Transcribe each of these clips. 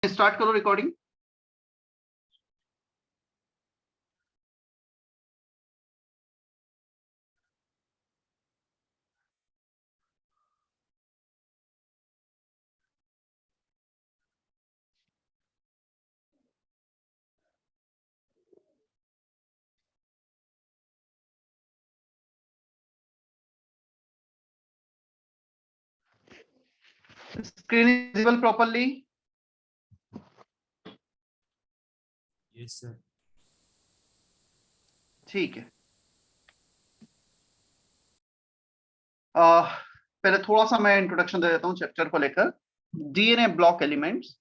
Start करो recording. Screen is visible properly? Yes, sir. ठीक है। पहले थोड़ा सा मैं इंट्रोडक्शन दे देता हूँ चैप्टर को लेकर। डीएनए ब्लॉक एलिमेंट्स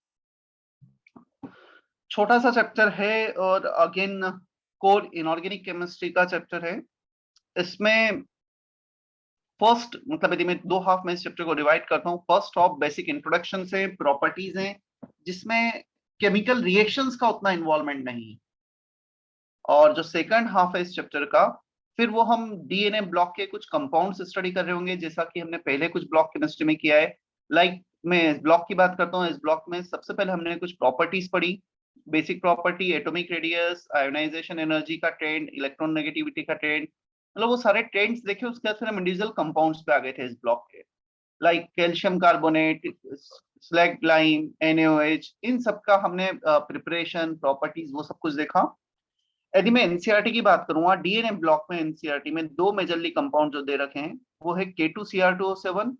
छोटा सा चैप्टर है और अगेन कोर इनऑर्गेनिक केमिस्ट्री का चैप्टर है। इसमें फर्स्ट मतलब यदि मैं दो हाफ में इस चैप्टर को डिवाइड करता हूँ, फर्स्ट हाफ बेसिक इंट्रोडक्शन से प्रॉपर्टीज हैं जिसमें केमिकल रिएक्शंस का उतना इन्वॉल्वमेंट नहीं, और जो सेकंड हाफ है इस चैप्टर का फिर वो हम डीएनए ब्लॉक के कुछ कंपाउंड्स स्टडी कर रहे होंगे, जैसा कि हमने पहले कुछ ब्लॉक केमिस्ट्री में किया है। लाइक मैं इस ब्लॉक की बात करता हूँ। इस ब्लॉक में सबसे पहले हमने कुछ प्रॉपर्टीज पढ़ी, basic property, atomic radius, ionisation energy का ट्रेंड, इलेक्ट्रॉन नेगेटिविटी का ट्रेंड, मतलब वो सारे ट्रेंड्स देखे। उसके बाद फिर हम इंडिविजुअल कंपाउंड्स पे आ गए थे इस ब्लॉक के, like calcium carbonate, slag lime, NaOH, इन सब का हमने प्रिपरेशन, प्रॉपर्टीज, वो सब कुछ देखा। यदि मैं एनसीईआरटी की बात करूंगा, डीएनए ब्लॉक में एनसीईआरटी में दो मेजरली कंपाउंड जो दे रखे हैं वो है K2Cr2O7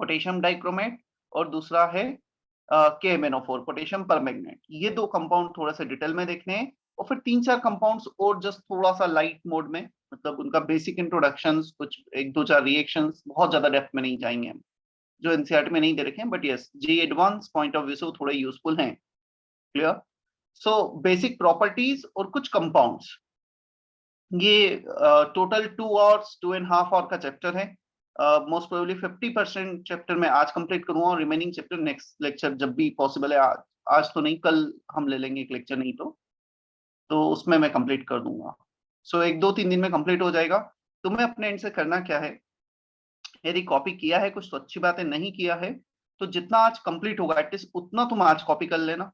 पोटेशियम डाइक्रोमेट, और दूसरा है KMnO4 पोटेशियम परमैंगनेट। ये दो कंपाउंड थोड़ा सा डिटेल में देखने हैं, और फिर तीन चार कंपाउंड्स और जस्ट थोड़ा सा लाइट मोड में, मतलब उनका बेसिक इंट्रोडक्शंस, कुछ एक दो चार रिएक्शंस, बहुत ज्यादा डेप्थ में नहीं जाएंगे हम, जो एनसीईआरटी में नहीं दे रखे हैं, but yes JEE advance point of view से थोड़े यूजफुल हैं। क्लियर? सो बेसिक प्रॉपर्टीज और कुछ कंपाउंड्स, ये टोटल 2 आवर्स 2.5 आवर का चैप्टर है। मोस्ट प्रोबेबली 50% चैप्टर में आज कंप्लीट करूंगा, और रिमेनिंग चैप्टर नेक्स्ट लेक्चर जब भी पॉसिबल है, आज तो नहीं, कल हम ले लेंगे एक लेक्चर, नहीं तो उसमें मैं कंप्लीट कर दूंगा। सो 1 2 3 दिन में कंप्लीट हो जाएगा। तुम्हें अपने एंड से करना क्या है, यदि कॉपी किया है कुछ तो अच्छी बात है, नहीं किया है तो जितना आज कंप्लीट होगा एटलीस्ट उतना तुम आज कॉपी कर लेना,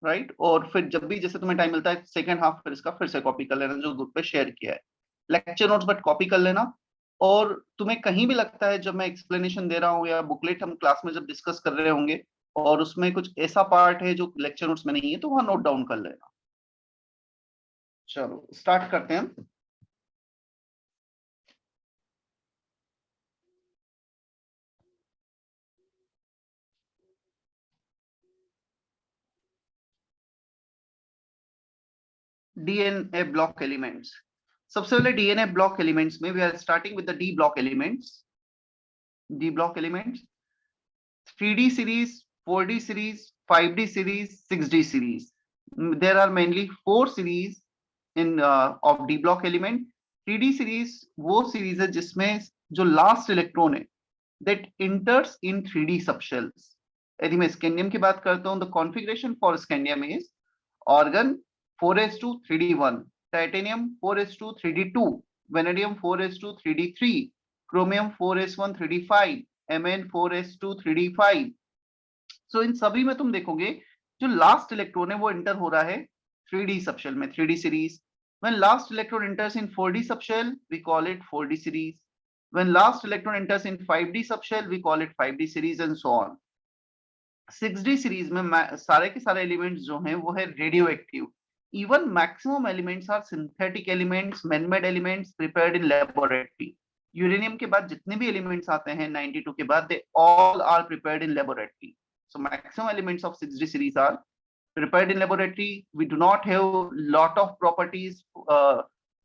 राइट? और फिर जब भी जैसे तुम्हें टाइम मिलता है सेकंड हाफ, फिर इसका फिर से कॉपी कर लेना जो ग्रुप पे शेयर किया है। लेक्चर नोट्स बट कॉपी कर लेना। और तुम्हें कहीं भी लगता है जब मैं एक्सप्लेनेशन दे रहा हूँ या बुकलेट हम क्लास में जब डिस्कस कर रहे होंगे और उसमें कुछ ऐसा पार्ट है जो लेक्चर नोट्स में नहीं है, तो वहां नोट डाउन कर लेना। चलो स्टार्ट करते हैं। DNA block elements. सबसे पहले डीएनए ब्लॉक एलिमेंट्स में we are starting with the D block elements. D block elements 3D series, 4D series, 5D series, 6D series. There are mainly 4 series in of D block element. 3D series वो series है जिसमें जो last electron है that enters in 3D subshells. यदि मैं scandium की बात करता हूँ, the configuration for scandium is organ 4s2 3d1, titanium 4s2 3d2, vanadium 4s2 3d3, chromium 4s1 3d5, Mn 4s2 3d5। सो इन सभी में तुम देखोगे जो लास्ट इलेक्ट्रॉन है वो इंटर हो रहा है 3D सबशेल में, 3D series. When last electron enters in 4D subshell, we call it 4D series. When last electron enters in 5D subshell, we call it 5D series and so on. 6D series में सारे के सारे elements जो हैं वो है radioactive. Even maximum elements are synthetic elements, man made elements prepared in laboratory. Uranium के बाद जितने भी एलिमेंट्स आते हैं 92 के बाद, they all are prepared in laboratory. So maximum elements of 6D series are prepared in laboratory. We do not have lot of properties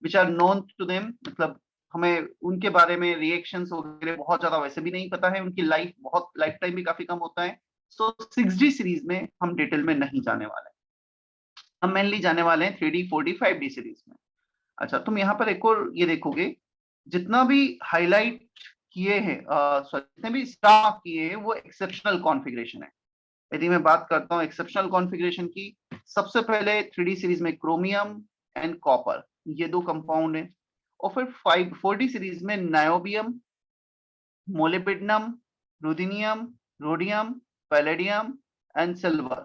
which are known to them. मतलब हमें उनके बारे में रिएक्शंस वगैरह बहुत ज्यादा वैसे भी नहीं पता है, उनकी लाइफ टाइम भी काफी कम होता है। सो 6D सीरीज में हम डिटेल में नहीं जाने वाले हैं, हम मेनली जाने वाले हैं 3D 4D 5D सीरीज में। अच्छा, तुम यहाँ पर एक और ये देखोगे, जितना भी हाईलाइट किए हैं, जितने भी स्टार किए हैं, वो एक्सेप्शनल कॉन्फ़िगरेशन है। यदि मैं बात करता हूँ एक्सेप्शनल कॉन्फ़िगरेशन की, सबसे पहले 3D सीरीज में क्रोमियम एंड कॉपर, ये दो कंपाउंड है। और फिर 4D सीरीज में niobium, molybdenum, ruthenium, rhodium, palladium and silver,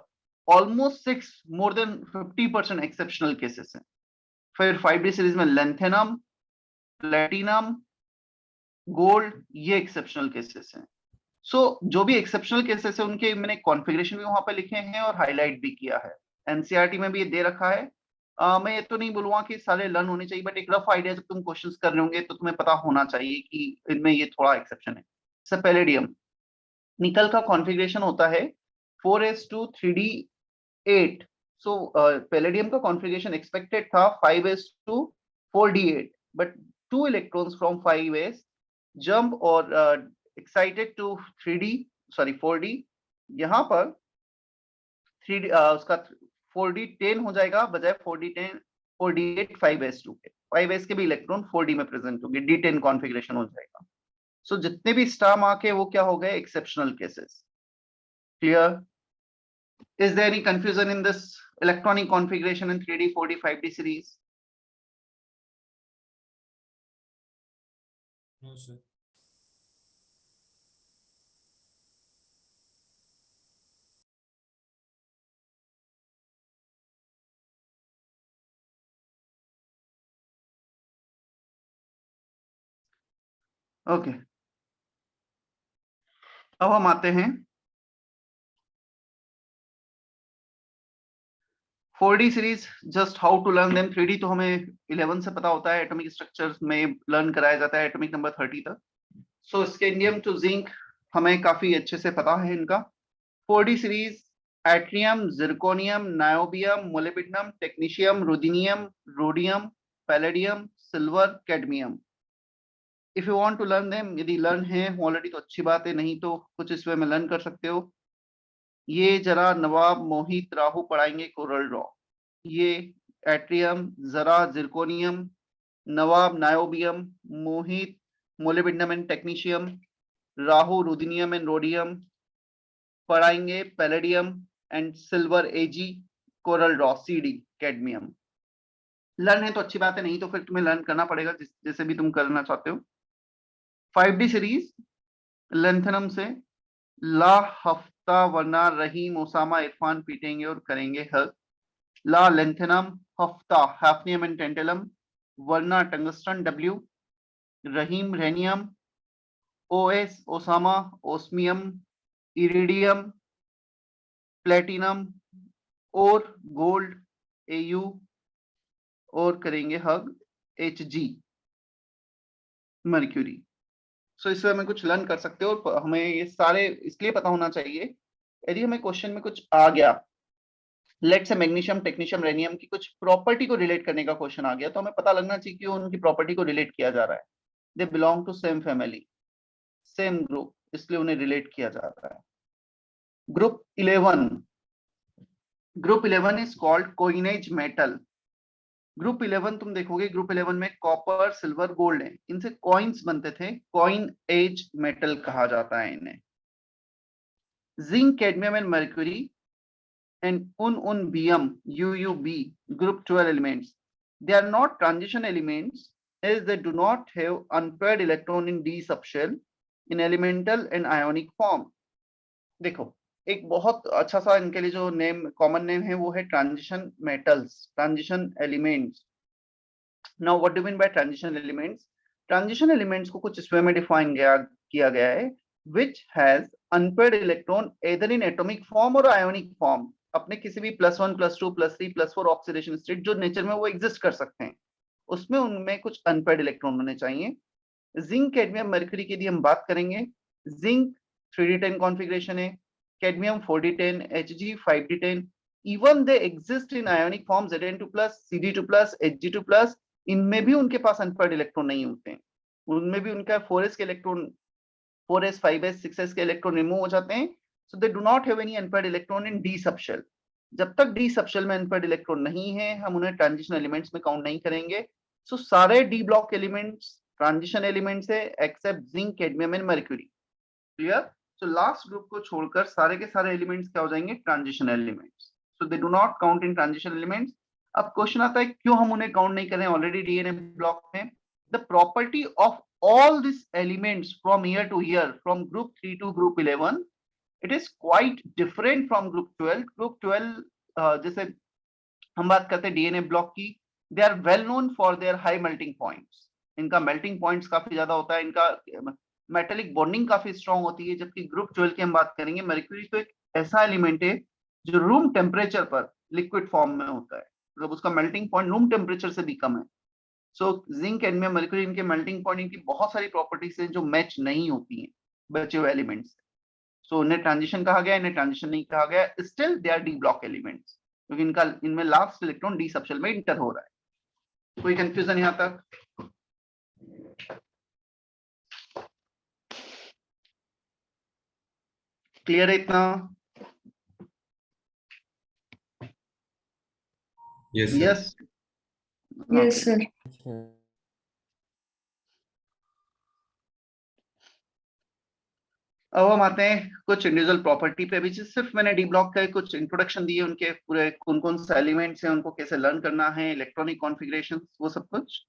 almost 6 more than 50% exceptional cases हैं। फिर 5D सीरीज में लेंथेनम, प्लेटिनम, गोल्ड, ये एक्सेप्शनल केसेस हैं। सो जो भी एक्सेप्शनल केसेस है उनके मैंने कॉन्फ़िगरेशन भी वहां पे लिखे हैं और हाईलाइट भी किया है। एनसीईआरटी में भी ये दे रखा है। मैं ये तो नहीं बोलूंगा कि सारे लर्न होने चाहिए, बट एक रफ आइडिया जब तुम क्वेश्चंस कर रहे होंगे तो तुम्हें पता होना चाहिए कि इनमें ये थोड़ा एक्सेप्शन है। जैसे पैलेडियम, निकल का कॉन्फ़िगरेशन होता है 4s2 3d8। सो पैलेडियम का कॉन्फ़िगरेशन एक्सपेक्टेड था 5s2 4d8, but 2 electrons from 5s jump और excited to 3d sorry 4d। यहाँ पर 3d उसका 4d 10 हो जाएगा बजाय 4d 10 4d8 5s2 के। 5s के भी इलेक्ट्रॉन 4d में प्रेजेंट होंगे, d10 कॉन्फ़िगरेशन हो जाएगा। सो जितने भी स्टार मार्क है वो क्या हो गए, exceptional cases. Clear? Is there any confusion in this electronic configuration in 3D, 4D, 5D series? No, sir. Okay. अब हम आते हैं 4D series, just how to learn them. 3D तो हमें 11 से पता होता है, एटॉमिक स्ट्रक्चर्स में लर्न कराया जाता है एटॉमिक नंबर 30 तक। सो स्कैंडियम टू जिंक हमें काफी अच्छे से पता है इनका। 4D series yttrium, zirconium, niobium, molybdenum, technetium, ruthenium, rhodium, palladium, silver, cadmium. If you want to learn them, यदि लर्न है ऑलरेडी तो अच्छी बात है, नहीं तो कुछ इस वे में लर्न कर सकते हो। ये जरा नवाब मोहित राहु पढ़ाएंगे कोरल ड्रॉ। ये एट्रियम, जरा जिरकोनियम, नवाब niobium, Mohit molybdenum and technetium, Rahu ruthenium and rhodium पढ़ाएंगे, palladium and silver AG, CorelDRAW CD, cadmium. Learn है तो अच्छी बात है, नहीं तो फिर तुम्हें लर्न करना पड़ेगा जैसे भी तुम करना चाहते हो। 5D सीरीज लेंथनम से ला हफ्ता वरना रहीम ओसामा इरफान पीटेंगे और करेंगे हक। ला लेंथेनम, हफ्ता हैफनियम एंड टेंटेलम, वरना tungsten W, Rahim rhenium, OS Osama osmium, iridium, platinum और गोल्ड एयू और करेंगे हग एचजी मर्क्यूरी। सो इससे हमें कुछ लर्न कर सकते हो और हमें ये सारे इसलिए पता होना चाहिए यदि हमें क्वेश्चन में कुछ आ गया, लेट से मैग्नीशियम, टेक्नीशियम, रेनियम की कुछ प्रॉपर्टी को रिलेट करने का क्वेश्चन आ गया, तो हमें पता लगना चाहिए कि उनकी प्रॉपर्टी को रिलेट किया जा रहा है। They belong to same family, same group, इसलिए उन्हें रिलेट किया जा रहा है। Group 11 is called coinage metal. Group 11 तुम देखोगे, ग्रुप 11 में कॉपर, सिल्वर, गोल्ड है, इनसे कॉइन्स बनते थे, कॉइन एज मेटल कहा जाता है इन्हें। Zinc, cadmium and mercury and unbium UUB group 12 elements, they are not transition elements as they do not have unpaired electron in d subshell in elemental and ionic form। देखो एक बहुत अच्छा सा इनके लिए जो नेम कॉमन नेम है वो है transition metals, transition elements. Now what do mean by transition elements? Transition elements को कुछ इस वे में डिफाइन किया गया है, which has unpaired electron either in atomic form or ionic form, अपने किसी भी +1 +2 +3 +4 ऑक्सीडेशन स्टेट जो नेचर में वो एग्जिस्ट कर सकते हैं, उसमें उनमें कुछ अनपेयर्ड इलेक्ट्रॉन होने चाहिए। जिंक, कैडमियम, मर्क्यूरी की यदि हम बात करेंगे, जिंक 3d10 कॉन्फ़िगरेशन है, cadmium 4d10, Hg 5d10, even they exist in ionic form Zn2+, Cd2+, Hg2+, इनमें भी उनके पास अनपेयर्ड इलेक्ट्रॉन नहीं होते हैं, उनमें भी उनका 4s के इलेक्ट्रॉन 4s 5s 6s के इलेक्ट्रॉन रिमूव हो जाते हैं। So they do not have any unpaired electron in D subshell. जब तक डी सबशेल में अनपेयर्ड इलेक्ट्रॉन नहीं है हम उन्हें ट्रांजिशन एलिमेंट्स में काउंट नहीं करेंगे। सो सारे D block elements transition elements है except zinc, cadmium and mercury. Clear? So last group को छोड़कर सारे के सारे एलिमेंट्स क्या हो जाएंगे, transition elements. So they do not count in transition elements. अब क्वेश्चन आता है क्यों हम उन्हें काउंट नहीं कर रहे हैं ऑलरेडी डीएनए ब्लॉक में? The property of all these elements from year to year from group 3 to group 11 it is quite different from group 12. Group 12 जैसे हम बात करते हैं डीएनए ब्लॉक की, they are well known for their high melting points. इनका melting points काफी ज्यादा होता है, इनका मेटेलिक बॉन्डिंग काफी स्ट्रांग होती है. जबकि ग्रुप 12 की हम बात करेंगे, मर्क्यूरी तो एक ऐसा एलिमेंट है जो रूम टेम्परेचर पर लिक्विड फॉर्म में होता है, मतलब उसका मेल्टिंग पॉइंट रूम टेम्परेचर से भी कम है. सो जिंक, कैडमियम, मर्क्यूरी, इनके मेल्टिंग पॉइंट, इनकी बहुत सारी प्रॉपर्टीज हैं जो मैच नहीं होती हैं बचे हुए एलिमेंट्स. सो उन्हें ट्रांजिशन कहा गया, इन्हें ट्रांजिशन नहीं कहा गया. Still they R D block elements, क्योंकि इनका इनमें लास्ट इलेक्ट्रॉन डी सबशेल में इंटर हो रहा है. कोई कंफ्यूजन यहां तक? क्लियर है इतना? Yes, sir. Yes. Yes, sir. अब हम आते हैं कुछ इंडिविजुअल प्रॉपर्टी पे भी. सिर्फ मैंने डी ब्लॉक का कुछ इंट्रोडक्शन दिए, उनके पूरे कौन कौन से एलिमेंट्स हैं, उनको कैसे लर्न करना है, इलेक्ट्रॉनिक कॉन्फ़िगरेशन, वो सब कुछ.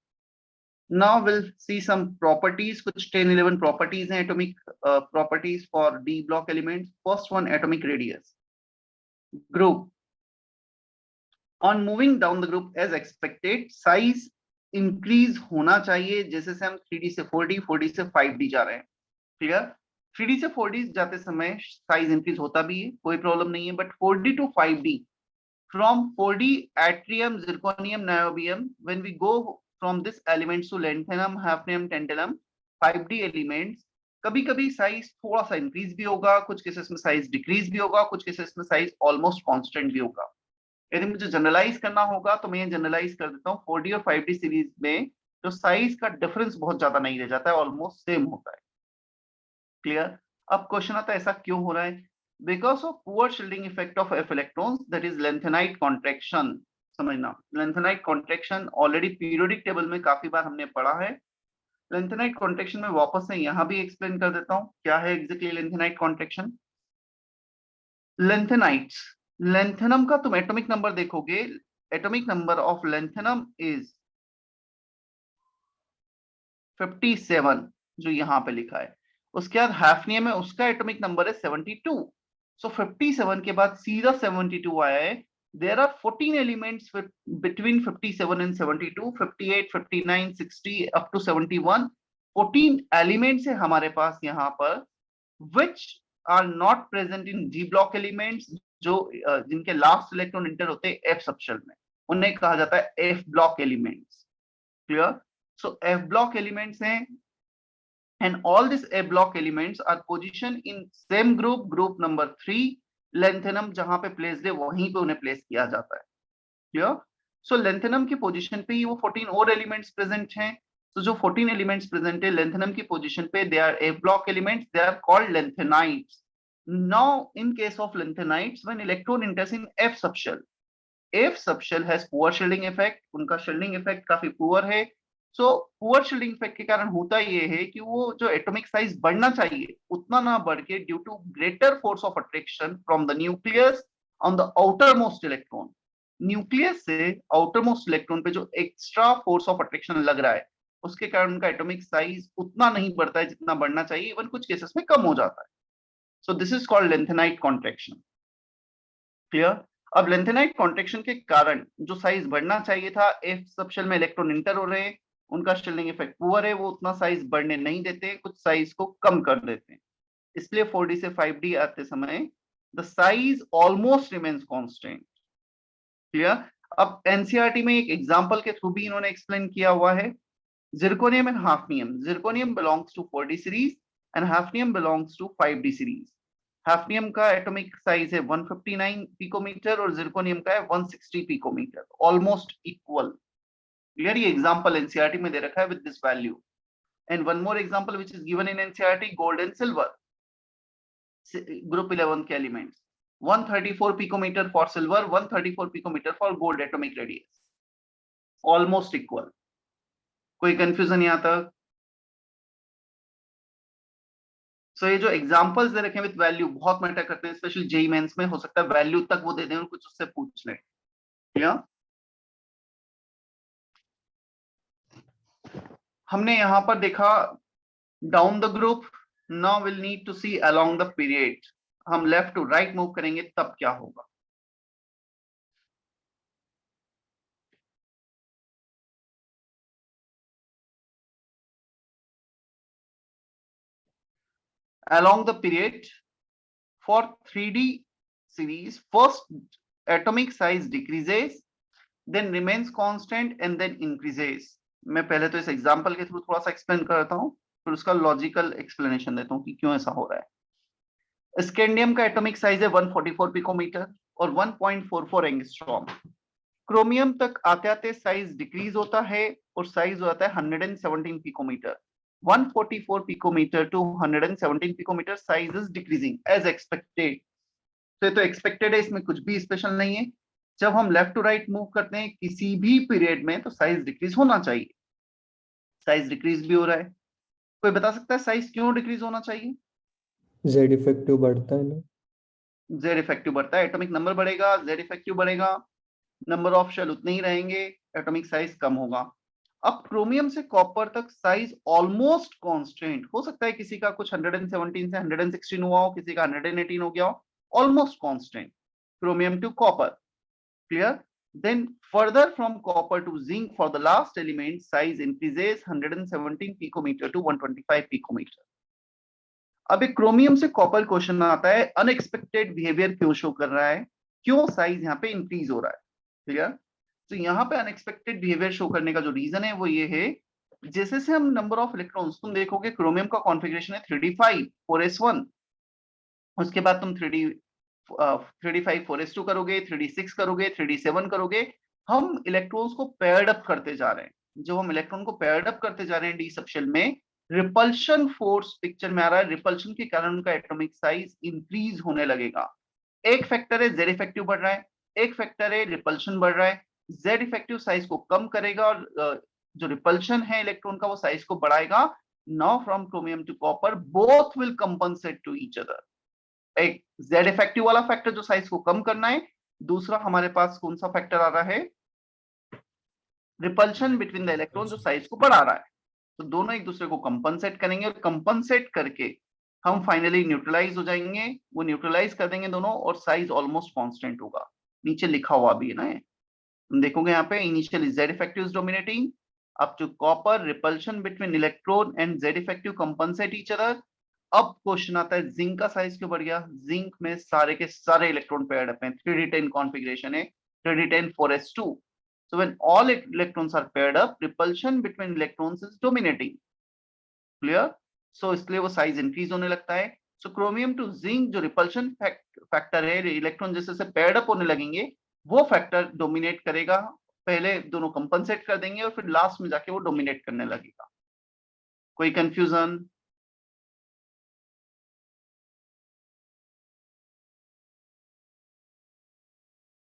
Now we'll see some properties. कुछ 10-11 properties हैं, atomic properties for D block elements. First one, atomic radius. Group. On moving down the group as expected, size increase होना चाहिए. जैसे से हम 3D से 4D, 4D से 5D जा रहे हैं. Clear? 3D से 4D जाते समय size increase होता भी है, कोई problem नहीं है. But 4D to 5D, from 4D yttrium, zirconium, niobium, when we go from this elements to lanthanum, hafnium, tantalum, 5D elements, कभी कभी साइज थोड़ा सा इंक्रीज भी होगा, कुछ केसेस में साइज डिक्रीज भी होगा, कुछ केसेस में साइज ऑलमोस्ट कांस्टेंट भी होगा. यदि मुझे जनरलाइज करना होगा तो मैं जनरलाइज कर देता हूँ. 4D और 5D सीरीज में जो साइज का डिफरेंस बहुत ज्यादा नहीं रह जाता है, ऑलमोस्ट सेम होता है. क्लियर? अब क्वेश्चन आता है ऐसा क्यों हो रहा है? Because of poor shielding effect of f electrons, that is lanthanide contraction. समझना, lanthanide contraction already periodic table में काफी बार हमने पढ़ा है. lanthanide contraction में वापस से यहां भी एक्सप्लेन कर देता हूं क्या है exactly lanthanide contraction. lanthanide, lanthanum का तुम एटॉमिक नंबर देखोगे, atomic number of lanthanum is 57, जो यहां पे लिखा है. उसके बाद हैफनियम है, उसका एटॉमिक नंबर है 72. सो 57 के बाद सीधा 72 आया है. There are 14 elements between 57 and 72, 58, 59, 60 up to 71. 14 elements है हमारे पास यहाँ पर, which are not present in D block elements, जो जिनके लास्ट इलेक्ट्रॉन इंटर होते हैं F सबशेल में, उन्हें कहा जाता है F block elements. क्लियर? सो F block elements हैं, and all these A block elements are positioned in same group, group number 3. lanthanum जहां पे प्लेस है वहीं पे उन्हें प्लेस किया जाता है. क्लियर? सो lanthanum की पोजीशन पे ही वो 14 और एलिमेंट्स प्रेजेंट हैं. तो जो 14 एलिमेंट्स प्रेजेंट है lanthanum की पोजीशन पे, they are A block elements, they are called lanthanides. Now in case of lanthanides, when electron enters in F subshell, F subshell has poor shielding effect. उनका shielding effect काफी poor है. So poor shielding effect के कारण होता ये है कि वो जो एटॉमिक साइज बढ़ना चाहिए उतना ना बढ़ के, due to greater force of attraction from the nucleus on the outermost electron. Nucleus से आउटर मोस्ट इलेक्ट्रॉन पे जो एक्स्ट्रा फोर्स ऑफ अट्रैक्शन लग रहा है, उसके कारण उनका एटॉमिक साइज उतना नहीं बढ़ता है जितना बढ़ना चाहिए, इवन कुछ केसेस में कम हो जाता है. So this is called lanthanide contraction. Clear? अब लेंथेनाइट कॉन्ट्रैक्शन के कारण जो साइज बढ़ना चाहिए था, एफ सबशेल में इलेक्ट्रॉन इंटर हो रहे हैं, उनका शील्डिंग इफेक्ट पुअर है, वो उतना साइज बढ़ने नहीं देते, कुछ साइज को कम कर देते हैं. इसलिए 4D से 5D आते समय the size almost remains constant. Clear? अब एनसीईआरटी में एक एग्जांपल के थ्रू भी इन्होंने एक्सप्लेन किया हुआ है. Zirconium and hafnium. Zirconium belongs to 4D series and hafnium belongs to 5D series. Hafnium का एटॉमिक साइज है 159 पिकोमीटर और जिरकोनियम का है 160 पिकोमीटर, ऑलमोस्ट इक्वल. Clear? ये एग्जांपल एनसीईआरटी में दे रखा है with this value. And one more example which is given in NCERT, gold and silver, group 11 के elements. 134 picometre for silver, 134 picometre for gold atomic radius, almost equal. कोई confusion यहां तक? सो ये जो एग्जांपल्स दे रखे हैं विद वैल्यू बहुत matter करते हैं, स्पेशली जेईई मेंस में. हो सकता है वैल्यू तक वो दे दें और कुछ उससे पूछ लें. क्लियर? हमने यहां पर देखा down the group. Now will need to see along the period. हम लेफ्ट टू राइट मूव करेंगे तब क्या होगा? Along the period for 3D series, first atomic size decreases, then remains constant and then increases. मैं पहले तो इस example के थ्रू थोड़ा सा एक्सप्लेन करता हूँ, फिर उसका लॉजिकल एक्सप्लेनेशन देता हूँ कि क्यों ऐसा हो रहा है। स्कैंडियम का एटॉमिक साइज है 144 पिकोमीटर और 1.44 एंगस्ट्रॉम। क्रोमियम तक आते आते साइज डिक्रीज होता है और साइज हो जाता है 117 picometre. 144 picometer to 117 picometer size is decreasing as expected। तो ये तो एक्सपेक्टेड है, इसमें कुछ भी स्पेशल नहीं है। जब हम लेफ्ट टू राइट मूव करते हैं किसी भी पीरियड में तो साइज डिक्रीज होना चाहिए। साइज डिक्रीज भी हो रहा है। कोई बता सकता है साइज क्यों डिक्रीज होना चाहिए? जेड इफेक्टिव बढ़ता है ना। जेड इफेक्टिव बढ़ता है, एटॉमिक नंबर बढ़ेगा, जेड इफेक्टिव बढ़ेगा, नंबर ऑफ शेल उतने ही रहेंगे, एटॉमिक साइज कम होगा। अब क्रोमियम से कॉपर तक साइज ऑलमोस्ट कांस्टेंट हो सकता है, किसी का कुछ 117 से 116 हुआ हो, किसी का 118 हो गया हो, almost constant chromium to copper. Clear? Then further from copper to zinc for the last element size increases 117 picometre to 125 picometre. अब एक क्रोमियम से कॉपर क्वेश्चन आता है, अनएक्सपेक्टेड बिहेवियर क्यों शो कर रहा है, क्यों साइज यहाँ पे इंक्रीज हो रहा है? क्लियर? तो यहाँ पे अनएक्सपेक्टेड बिहेवियर शो करने का जो रीजन है वो ये है, जैसे से हम नंबर ऑफ इलेक्ट्रॉन्स, तुम देखोगे क्रोमियम का कॉन्फ़िगरेशन है 3d5 4s1, उसके बाद तुम 3d5 4s2 करोगे, 3d6 करोगे, 3d7 करोगे। हम इलेक्ट्रॉन्स को पेयर्ड अप करते जा रहे हैं। जब हम इलेक्ट्रॉन को पेयर्ड अप करते जा रहे हैं डी सबशेल में, रिपल्शन फोर्स पिक्चर में आ रहा है, रिपल्शन के कारण उनका एटॉमिक साइज इंक्रीज होने लगेगा। एक फैक्टर है जेड इफेक्टिव बढ़ रहा है, एक फैक्टर है रिपल्शन बढ़ रहा है। जेड इफेक्टिव साइज को कम करेगा और जो रिपल्शन है इलेक्ट्रॉन का वो साइज को बढ़ाएगा। Now from chromium to copper both will compensate to each other. एक जेड इफेक्टिव वाला फैक्टर जो साइज को कम करना है, दूसरा हमारे पास कौन सा फैक्टर आ रहा है, रिपल्शन बिटवीन द इलेक्ट्रॉन जो साइज को बढ़ा रहा है। तो दोनों एक दूसरे को कंपनसेट करेंगे और कंपनसेट करके हम फाइनली न्यूट्रलाइज हो जाएंगे। वो न्यूट्रलाइज कर देंगे दोनों और साइज ऑलमोस्ट कांस्टेंट होगा। नीचे लिखा हुआ भी है ना, हम देखोगे यहाँ पे initially Z effective is dominating up to copper, repulsion between electron and Z effective compensate each other. अब क्वेश्चन आता है जिंक का साइज क्यों बढ़ गया? जिंक में सारे के सारे इलेक्ट्रॉन पेयर्ड अप हैं, 3d10 कॉन्फ़िगरेशन है, 3d10 4s2। So when all electrons are paired up, repulsion between electrons is dominating. Clear? So इसलिए वो साइज इंक्रीज होने लगता है। So chromium to zinc जो रिपल्शन फैक्टर है, इलेक्ट्रॉन जैसे से पेयर्ड अप होने लगेंगे वो फैक्टर डोमिनेट करेगा। पहले दोनों कंपनसेट कर देंगे और फिर लास्ट में जाके वो डोमिनेट करने लगेगा। कोई confusion?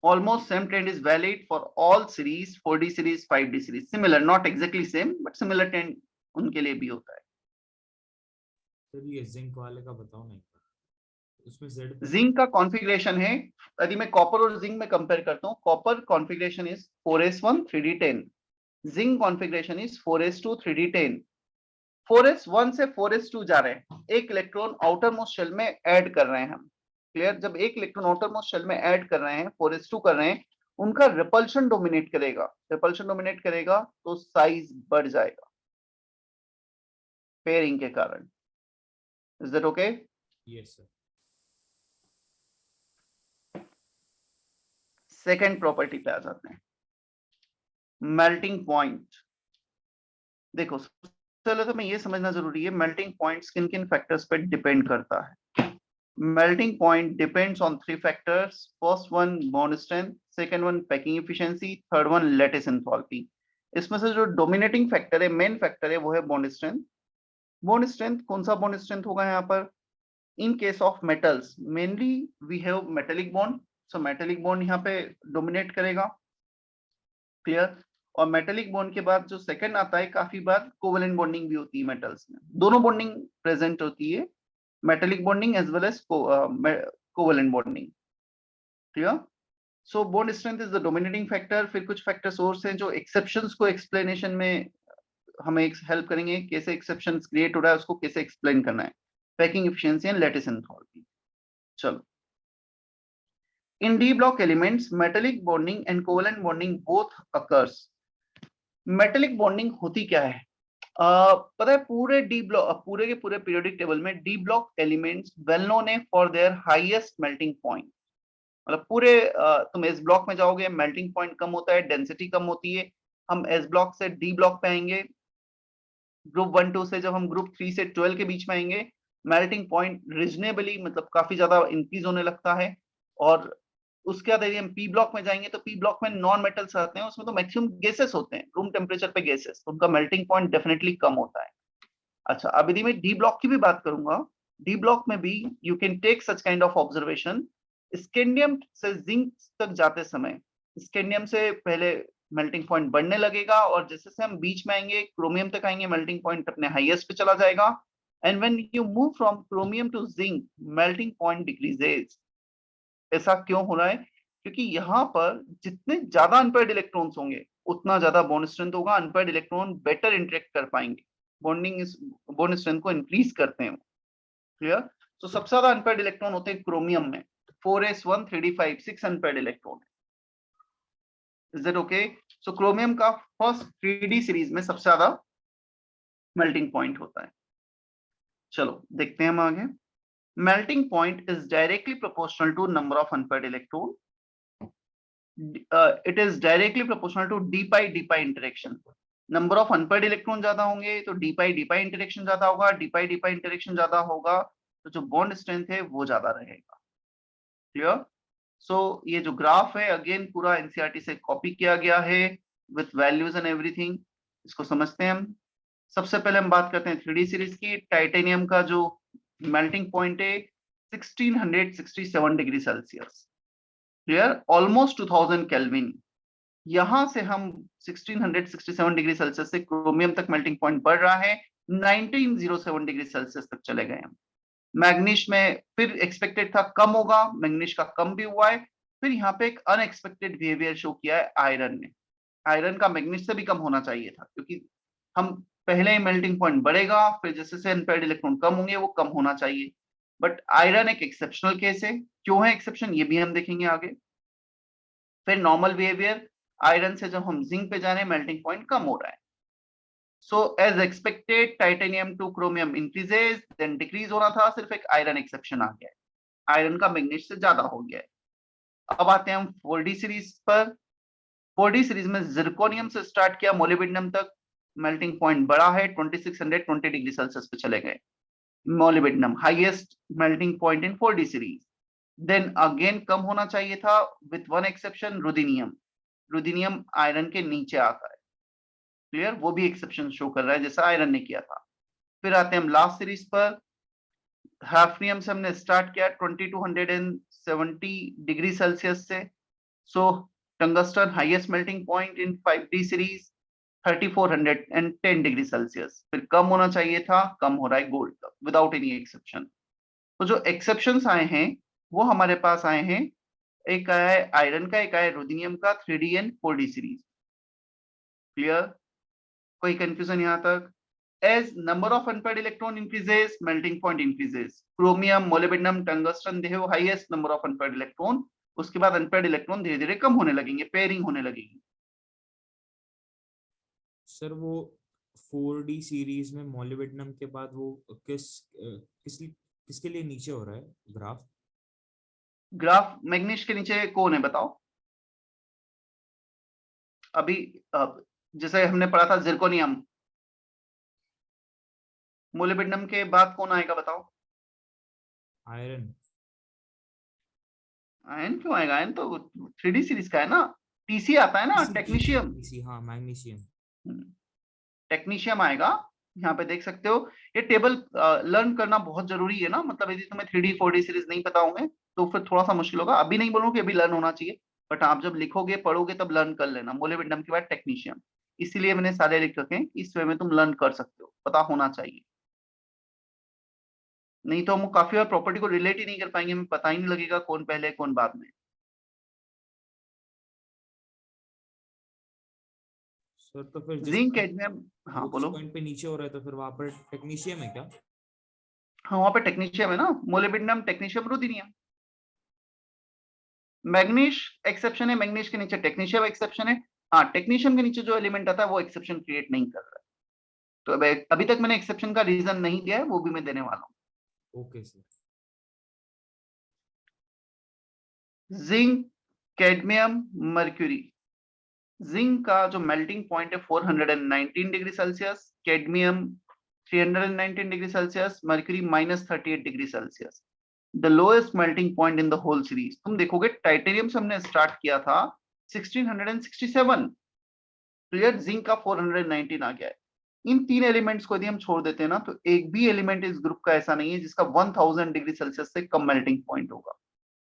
Almost same trend is valid for all series, 4D series, 5D series. Similar, not exactly same, but similar trend उनके लिए भी होता है। सर ये जिंक वाले का बताओ ना एक बार, उसमें जेड जिंक का कॉन्फ़िगरेशन है, यदि मैं कॉपर और जिंक में कंपेयर करता हूँ, copper configuration is 4s1 3d10, zinc configuration is 4s2 3d10। 4s1 से 4s2 जा रहे हैं, एक इलेक्ट्रॉन आउटर मोस्ट शेल में ऐड कर रहे हैं हम। क्लियर? जब एक इलेक्ट्रॉन आउटर मोस्ट शेल में ऐड कर रहे हैं, 4s2 कर रहे हैं, उनका रिपल्शन डोमिनेट करेगा। रिपल्शन डोमिनेट करेगा तो साइज बढ़ जाएगा पेयरिंग के कारण। Is that okay? Yes sir. Second property पे आ जाते हैं, मेल्टिंग पॉइंट। देखो पहले तो मैं ये समझना जरूरी है मेल्टिंग पॉइंट किन किन फैक्टर्स पे डिपेंड करता है। Melting point depends on 3 factors. First one bond strength, second one packing efficiency, third one lattice enthalpy. इसमें से जो डोमिनेटिंग फैक्टर है, मेन फैक्टर है, वो है बॉन्ड स्ट्रेंथ। बॉन्ड स्ट्रेंथ कौन सा बॉन्ड स्ट्रेंथ होगा यहाँ पर? In case of metals mainly we have metallic bond, so metallic bond यहाँ पे डोमिनेट करेगा। क्लियर? और मेटेलिक बॉन्ड के बाद जो सेकंड आता है, काफी बार कोवेलेंट बॉन्डिंग भी होती है मेटल्स में, दोनों बॉन्डिंग प्रेजेंट होती है, metallic bonding as well as covalent bonding. Clear? So bond strength is the dominating factor. फिर कुछ फैक्टर्स और हैं जो एक्सेप्शंस को एक्सप्लेनेशन में हमें हेल्प करेंगे, कैसे एक्सेप्शंस क्रिएट हो रहा है उसको कैसे एक्सप्लेन करना है, packing efficiency and lattice enthalpy. चलो, in D block elements metallic bonding and covalent bonding both occurs. Metallic bonding होती क्या है? पता है, पूरे डी ब्लॉक, पूरे के पूरे पीरियोडिक टेबल में D block elements well known है for their highest melting point. मतलब पूरे तुम एस ब्लॉक में जाओगे, मेल्टिंग पॉइंट कम होता है, डेंसिटी कम होती है। हम एस ब्लॉक से डी ब्लॉक पे आएंगे, ग्रुप 1 2 से जब हम ग्रुप 3 से 12 के बीच में आएंगे, मेल्टिंग पॉइंट रीजनेबली मतलब काफी ज्यादा इंक्रीज होने लगता है। और उसके बाद यदि हम पी ब्लॉक में जाएंगे तो पी ब्लॉक में नॉन मेटल्स आते हैं, उसमें तो मैक्सिमम गैसेस होते हैं, रूम टेम्परेचर पे गैसेस, तो उनका मेल्टिंग पॉइंट डेफिनेटली कम होता है। अच्छा, अब यदि मैं डी ब्लॉक की भी बात करूंगा, डी ब्लॉक में भी you can take such kind of observation. Scandium से जिंक तक जाते समय स्कैंडियम से पहले मेल्टिंग पॉइंट बढ़ने लगेगा, और जैसे से हम बीच में आएंगे क्रोमियम तक आएंगे, मेल्टिंग पॉइंट अपने हाईएस्ट पे चला जाएगा। And when you move from chromium to zinc, melting point decreases. ऐसा क्यों हो रहा है? क्योंकि यहाँ पर जितने ज्यादा अनपेयर्ड इलेक्ट्रॉन्स होंगे उतना ज्यादा बॉन्ड स्ट्रेंथ होगा, अनपेयर्ड इलेक्ट्रॉन बेटर इंटरेक्ट कर पाएंगे, बॉन्ड स्ट्रेंथ को इंक्रीज करते हैं। क्लियर? तो सबसे ज्यादा अनपेयर्ड इलेक्ट्रॉन होते हैं क्रोमियम में, 4s1 3d5 6 अनपेयर्ड इलेक्ट्रॉन है। Is it okay? So chromium का फर्स्ट 3d सीरीज में सबसे ज्यादा मेल्टिंग पॉइंट होता है। चलो देखते हैं हम आगे। Melting point is directly proportional to number of unpaired electron. It is directly proportional to d pi interaction. Number of unpaired electron ज्यादा होंगे तो डी पाई इंटरेक्शन ज्यादा होगा, डी पाई इंटरेक्शन ज्यादा होगा तो जो बॉन्ड स्ट्रेंथ है वो ज्यादा रहेगा। क्लियर? सो ये जो ग्राफ है अगेन पूरा एनसीईआरटी से कॉपी किया गया है विथ वैल्यूज एंड एवरीथिंग। इसको समझते हैं हम। सबसे पहले हम बात करते हैं 3D सीरीज की। टाइटेनियम का जो मेल्टिंग पॉइंट है 1667 degree Celsius. Clear? Almost 2000 kelvin. यहां से हम 1667 डिग्री सेल्सियस से क्रोमियम तक मेल्टिंग पॉइंट बढ़ रहा है, 1907 डिग्री सेल्सियस तक चले गए हम। मैग्नीश में फिर एक्सपेक्टेड था कम होगा, मैग्नीश का कम भी हुआ है। फिर यहाँ पे एक अनएक्सपेक्टेड बिहेवियर शो किया है आयरन ने। आयरन का मैग्नीश से भी कम होना चाहिए था, क्योंकि हम पहले ही मेल्टिंग पॉइंट बढ़ेगा, फिर जैसे से अनपेयर्ड इलेक्ट्रॉन कम होंगे वो कम होना चाहिए। बट आयरन एक एक्सेप्शनल केस है। क्यों है एक्सेप्शन, ये भी हम देखेंगे आगे। फिर नॉर्मल बिहेवियर, आयरन से जब हम जिंक पे जा रहे हैं मेल्टिंग पॉइंट कम हो रहा है। So as expected titanium to chromium increases, then decrease होना था, सिर्फ एक आयरन एक्सेप्शन आ गया है, आयरन का मैग्नीज से ज्यादा हो गया है। अब आते हैं हम 4D सीरीज पर। 4D सीरीज में जिरकोनियम से स्टार्ट किया मोलिब्डेनम तक, मेल्टिंग पॉइंट बड़ा है, 2620 डिग्री सेल्सियस पे चले गए। Molybdenum highest melting point in 4D series. Then again कम होना चाहिए था with one exception, ruthenium. Ruthenium iron के नीचे आता है। क्लियर? वो भी एक्सेप्शन शो कर रहा है जैसा आयरन ने किया था। फिर आते हैं हम लास्ट सीरीज पर। हैफ्नियम से हमने स्टार्ट किया 2270 डिग्री सेल्सियस से। So tungsten highest melting point in 5D series 3410 degree Celsius. फिर कम होना चाहिए था, कम हो रहा है गोल्ड तक विदाउट एनी एक्सेप्शन। तो जो एक्सेप्शंस आए हैं वो हमारे पास आए हैं, एक आया है आयरन का, एक आया रुदीनियम का 3D and 4D series. Clear? कोई कंफ्यूजन यहाँ तक? As number of unpaired electron increases, melting point increases. Chromium, molybdenum, tungsten, they have highest number of unpaired electron. उसके बाद अनपेयर्ड इलेक्ट्रॉन धीरे धीरे कम होने लगेंगे, पेयरिंग होने लगेगी। सर वो 4D सीरीज में मोलिब्डेनम के बाद वो किसके लिए नीचे हो रहा है ग्राफ? ग्राफ मैग्नीश के नीचे कौन है बताओ? अभी जैसे हमने पढ़ा था जिरकोनियम, मोलिब्डेनम के बाद कौन आएगा बताओ? आयरन। आयन क्यों आएगा? आयन तो 3D सीरीज का है ना। टीसी आता है ना, टेक्नीशियम। हाँ मैग्नीशियम। टेक्नीशियम आएगा। यहाँ पे देख सकते हो, ये टेबल लर्न करना बहुत जरूरी है ना। मतलब यदि तुम्हें 3D 4D सीरीज नहीं पता होंगे तो फिर थोड़ा सा मुश्किल होगा। अभी नहीं बोलूँ कि अभी लर्न होना चाहिए, बट आप जब लिखोगे पढ़ोगे तब लर्न कर लेना। मोलिब्डेनम के बाद टेक्नीशियम, इसीलिए मैंने सारे लिख रखे हैं, इस वे में तुम लर्न कर सकते हो, पता होना चाहिए। नहीं तो हम काफी बार प्रॉपर्टी को रिलेट ही नहीं कर पाएंगे, हमें पता ही नहीं लगेगा कौन पहले कौन बाद में। सर तो फिर जिंक कैडमियम, हाँ बोलो। पॉइंट पे नीचे हो रहा है तो फिर वहां पर टेक्नीशियम है क्या? हाँ वहाँ पे टेक्नीशियम है ना, मोलिब्डेनम टेक्नीशियम रुदीनियम। मैग्नीश एक्सेप्शन है, मैग्नीश के नीचे टेक्नीशियम एक्सेप्शन है। हाँ, टेक्नीशियम के नीचे जो एलिमेंट आता है वो एक्सेप्शन क्रिएट नहीं कर रहा है। तो अभी तक मैंने एक्सेप्शन का रीजन नहीं दिया है, वो भी मैं देने वाला हूँ। Okay sir. Zinc, cadmium, mercury. Zinc का जो मेल्टिंग पॉइंट है 419 degree Celsius, cadmium 319 degree Celsius, mercury -38 degree Celsius. The lowest melting point in the whole series. तुम देखोगे टाइटेनियम से हमने स्टार्ट किया था 1667, क्लियर, जिंक का 419 आ गया है। इन तीन एलिमेंट्स को यदि हम छोड़ देते हैं ना, तो एक भी एलिमेंट इस ग्रुप का ऐसा नहीं है जिसका 1000 डिग्री सेल्सियस से कम मेल्टिंग पॉइंट होगा।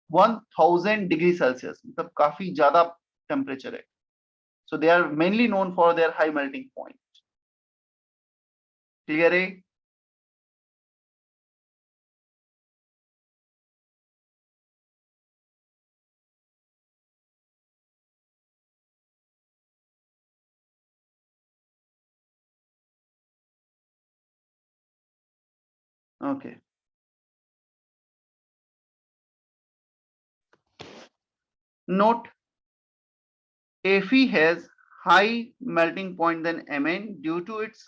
1000 डिग्री सेल्सियस मतलब काफी ज्यादा टेम्परेचर है। So they are mainly known for their high melting point. Clear है? Okay. Note, Fe has high melting point than Mn due to its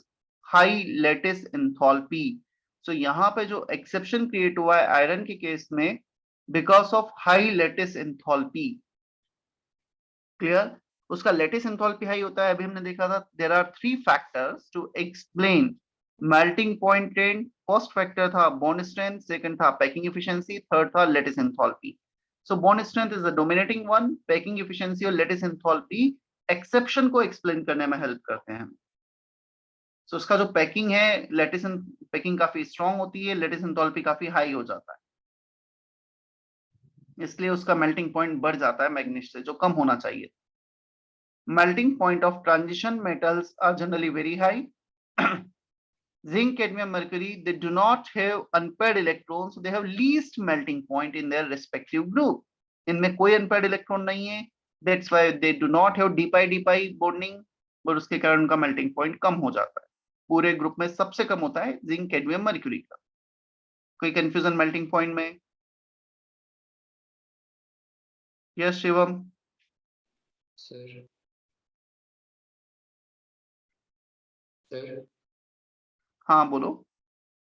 high lattice enthalpy. So यहाँ पे जो exception create हुआ है आयरन के case में, because of high lattice enthalpy. Clear? उसका lattice enthalpy high होता है, अभी हमने देखा था. There are 3 factors to explain melting point trend. First factor था bond strength, second था packing efficiency, third था lattice enthalpy. So bond strength is the dominating one, packing efficiency और lattice enthalpy exception को explain करने में help करते हैं. So उसका जो packing है, lattice packing काफी strong होती है, lattice enthalpy काफी high हो जाता है, इसलिए उसका melting point बढ़ जाता है मैग्नीज से, जो कम होना चाहिए. Melting point of transition metals are generally very high. Zinc, cadmium, mercury, they do not have unpaired electrons, so they have least melting point in their respective group. इनमें कोई unpaired electron नहीं है, that's why they do not have d-pi bonding, और उसके कारण उनका melting point कम हो जाता है. पूरे ग्रुप में सबसे कम होता है जिंक, कैडमियम, मर्क्यूरी का. कोई कंफ्यूजन मेल्टिंग पॉइंट में? यस शिवम. सर हाँ बोलो.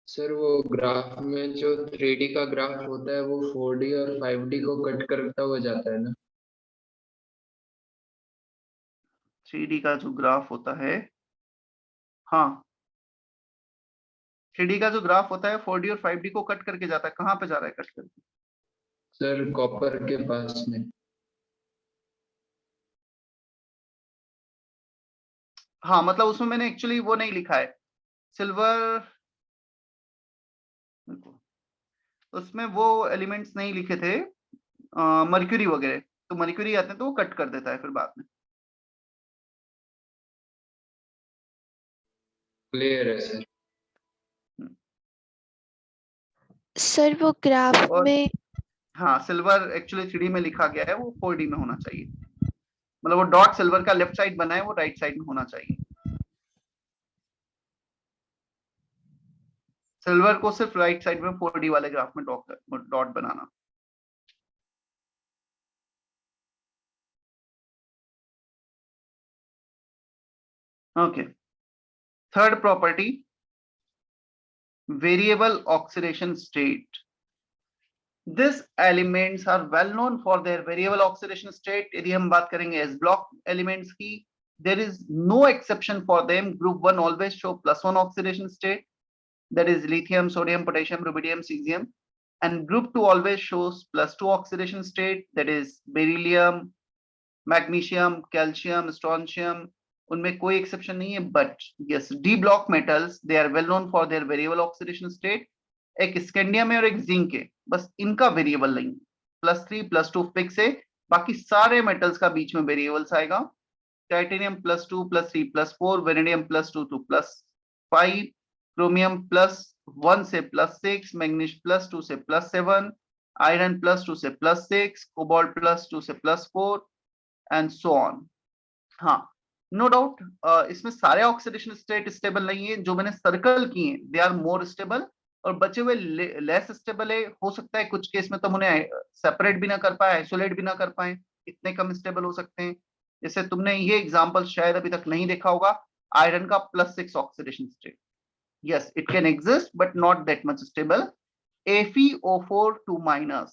सर वो ग्राफ में जो 3D का ग्राफ होता है वो 4D और 5D को कट करता हुआ जाता है ना? 3D का जो ग्राफ होता है, हाँ 3D का जो ग्राफ होता है 4D और 5D को कट करके जाता है. कहाँ पे जा रहा है कट करके? सर कॉपर के पास में. हाँ मतलब उसमें मैंने एक्चुअली वो नहीं लिखा है, सिल्वर, उसमें वो एलिमेंट्स नहीं लिखे थे, मर्क्यूरी वगैरह. तो मर्क्यूरी आते हैं तो वो कट कर देता है फिर बाद में. क्लियर है सर. सर वो ग्राफ और में हाँ सिल्वर एक्चुअली 3D में लिखा गया है, वो 4D में होना चाहिए. मतलब वो डॉट सिल्वर का लेफ्ट साइड बना है, वो राइट साइड में होना चाहिए. सिल्वर को सिर्फ राइट साइड में 4D वाले ग्राफ में डॉट बनाना. Okay. Third property, variable oxidation state. These elements are well known for their variable oxidation state. यदि हम बात करेंगे S block elements की, there is no exception for them. Group 1 always show +1 oxidation state, that is lithium, sodium, potassium, rubidium, cesium, and group 2 always shows +2 oxidation state, that is beryllium, magnesium, calcium, strontium. उनमें कोई exception नहीं है. But yes, D block metals they are well known for their variable oxidation state. एक scandium है और एक zinc है, बस इनका वेरिएबल नहीं. +3 +2 फिक्स है, बाकी सारे मेटल्स का बीच में वेरिएबल्स आएगा. टाइटेनियम +2 +3 +4, वेनेडियम +2 to +5, क्रोमियम +1 से +6, मैग्नीज +2 से +7, आयरन +2 से +6, कोबाल्ट +2 से +4 एंड सो ऑन. हाँ नो डाउट इसमें सारे ऑक्सीडेशन स्टेट स्टेबल नहीं है. जो मैंने सर्कल किए हैं दे आर मोर स्टेबल, और बचे हुए लेस स्टेबल है, हो सकता है कुछ केस में तो उन्हें सेपरेट भी ना कर पाए, आइसोलेट भी ना कर पाए, इतने कम स्टेबल हो सकते हैं। जैसे तुमने ये एग्जांपल शायद अभी तक नहीं देखा होगा, आयरन का +6 oxidation state. Yes, it can exist but not that much stable. FeO4 2-,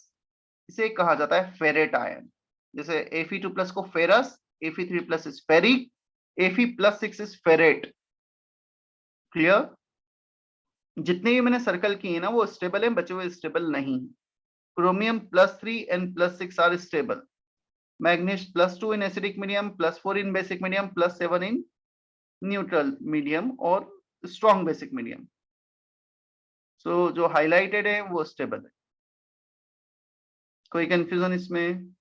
इसे कहा जाता है फेरेट आयन। जैसे Fe2+ को ferrous, Fe3+ is ferric, Fe+6 is ferrate. Clear? जितने भी मैंने सर्कल किए हैं ना वो स्टेबल है, बचे हुए स्टेबल नहीं। Chromium +3 and +6 are stable. Manganese +2 in acidic medium, +4 in basic medium, +7 in neutral medium और स्ट्रॉन्ग बेसिक मीडियम। सो जो हाईलाइटेड है वो स्टेबल है। कोई कंफ्यूजन इसमें?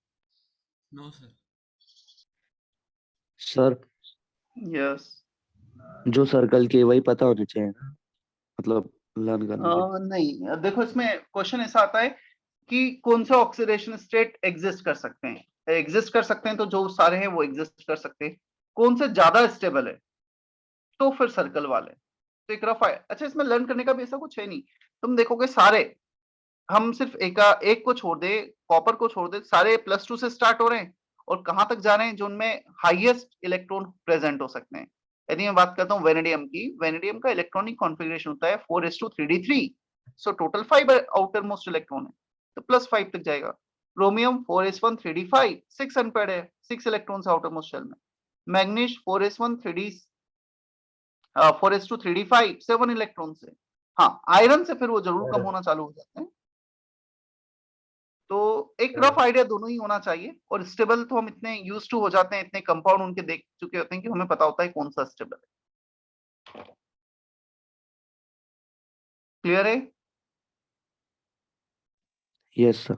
No sir. Sir yes. जो सर्कल के वही पता होना चाहिए ना, मतलब लर्न करने के लिए। नहीं, देखो इसमें क्वेश्चन ऐसा आता है कि कौन से ऑक्सीडेशन स्टेट एग्जिस्ट कर सकते हैं। एग्जिस्ट कर सकते हैं तो जो सारे हैं वो एग्जिस्ट कर सकते हैं। कौन से ज्यादा स्टेबल है तो फिर सर्कल वाले। तो एक रफ है। अच्छा, इसमें लर्न करने का भी ऐसा कुछ है नहीं। तुम देखोगे सारे, हम सिर्फ एक को छोड़ दे, कॉपर को छोड़ दे, सारे +2 से स्टार्ट हो रहे हैं और कहां तक जा रहे हैं, जो उनमें हाईएस्ट इलेक्ट्रॉन प्रेजेंट हो सकते हैं। यदि मैं बात करता हूँ वेनेडियम की, वेनेडियम का इलेक्ट्रॉनिक कॉन्फ़िगरेशन होता है 4s2 3d3, so total 5 outer most electron है, तो +5 तक जाएगा। क्रोमियम 4s1 3d5, 6 अनपेयर्ड है, 6 इलेक्ट्रॉन्स आउटर मोस्ट शेल में। मैग्नीज 4s1 3d5, 7 इलेक्ट्रॉन से। हाँ, आयरन से फिर वो जरूर कम होना चालू हो जाते हैं। तो एक रफ आइडिया दोनों ही होना चाहिए। और स्टेबल तो हम इतने यूज टू हो जाते हैं, इतने कंपाउंड उनके देख चुके होते हैं कि हमें पता होता है कौन सा स्टेबल है। क्लियर है? Yes sir.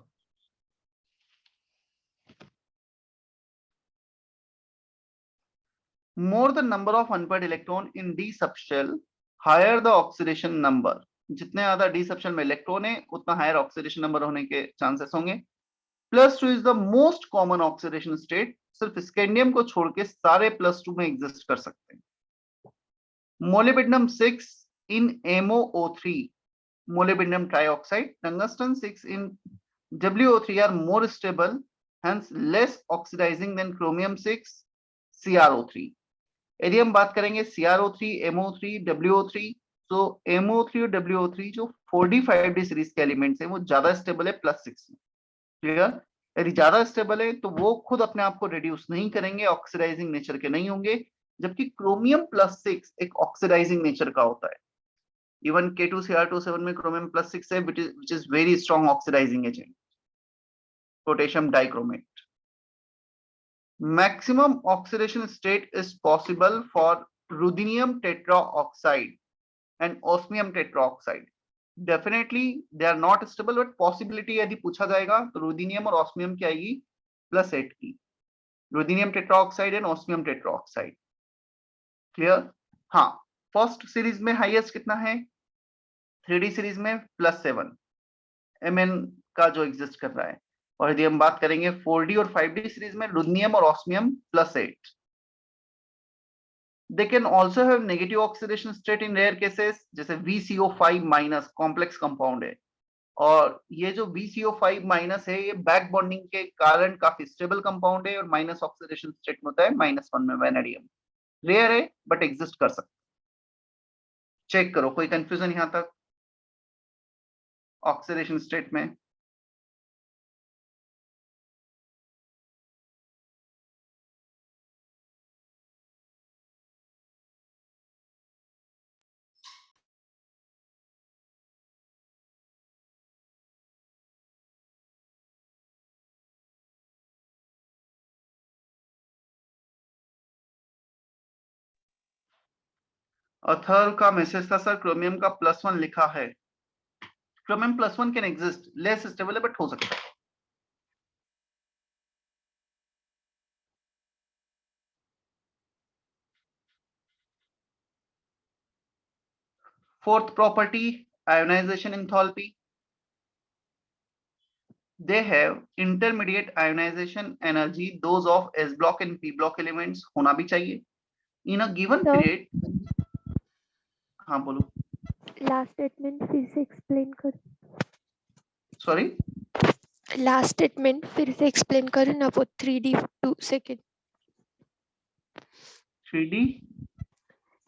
More the number of unpaired electron in d subshell, higher the oxidation number. जितने ज्यादा d subshell में इलेक्ट्रॉन है उतना हायर ऑक्सीडेशन नंबर होने के चांसेस होंगे। +2 is the most common oxidation state. सिर्फ स्कैंडियम को छोड़ के सारे +2 में एग्जिस्ट कर सकते हैं। Molybdenum 6 in MoO3, molybdenum trioxide, tungsten 6 in WO3 are more stable, hence less oxidizing than chromium 6 CrO3। यदि हम बात करेंगे CrO3, MO3, WO3, तो MO3 और WO3 जो 4D 5D सीरीज के एलिमेंट्स हैं वो ज्यादा स्टेबल है +6 में। क्लियर? यदि ज्यादा स्टेबल है तो वो खुद अपने आप को रिड्यूस नहीं करेंगे, ऑक्सीडाइजिंग नेचर के नहीं होंगे, जबकि क्रोमियम +6 एक ऑक्सीडाइजिंग नेचर का होता है। इवन K2Cr27 में क्रोमियम +6 है, which is very strong oxidizing agent, potassium dichromate. Maximum oxidation state is possible for ruthenium tetraoxide and osmium tetraoxide. Definitely they are not stable, but possibility यदि पूछा जाएगा तो ruthenium और ऑस्मियम की आएगी +8 की। Ruthenium tetroxide and osmium tetroxide. Clear? हाँ, first series में हाईएस्ट कितना है? 3D सीरीज में +7 Mn का जो एग्जिस्ट कर रहा है। और यदि हम बात करेंगे 4D और 5D सीरीज में रुथेनियम और osmium +8। They can also have negative oxidation state in rare cases, जैसे VCO5- कॉम्प्लेक्स कंपाउंड है, और ये जो VCO5- है ये बैक बॉन्डिंग के कारण काफी स्टेबल कंपाउंड है और माइनस ऑक्सीडेशन स्टेट में होता है -1 में वेनेडियम। रेयर है बट एग्जिस्ट कर सकता है। चेक करो, कोई कंफ्यूजन यहां तक ऑक्सीडेशन स्टेट में? अथर का मैसेज था सर, क्रोमियम का +1 लिखा है। Chromium +1 can exist, less stable है बट हो सकता है। Fourth property, ionization enthalpy. They have intermediate ionization energy, those of S block and P block elements होना भी चाहिए। In a given Sir. period, हाँ बोलो। लास्ट स्टेटमेंट फिर से एक्सप्लेन कर। सॉरी, लास्ट स्टेटमेंट फिर से एक्सप्लेन करो ना, वो 3D 2 second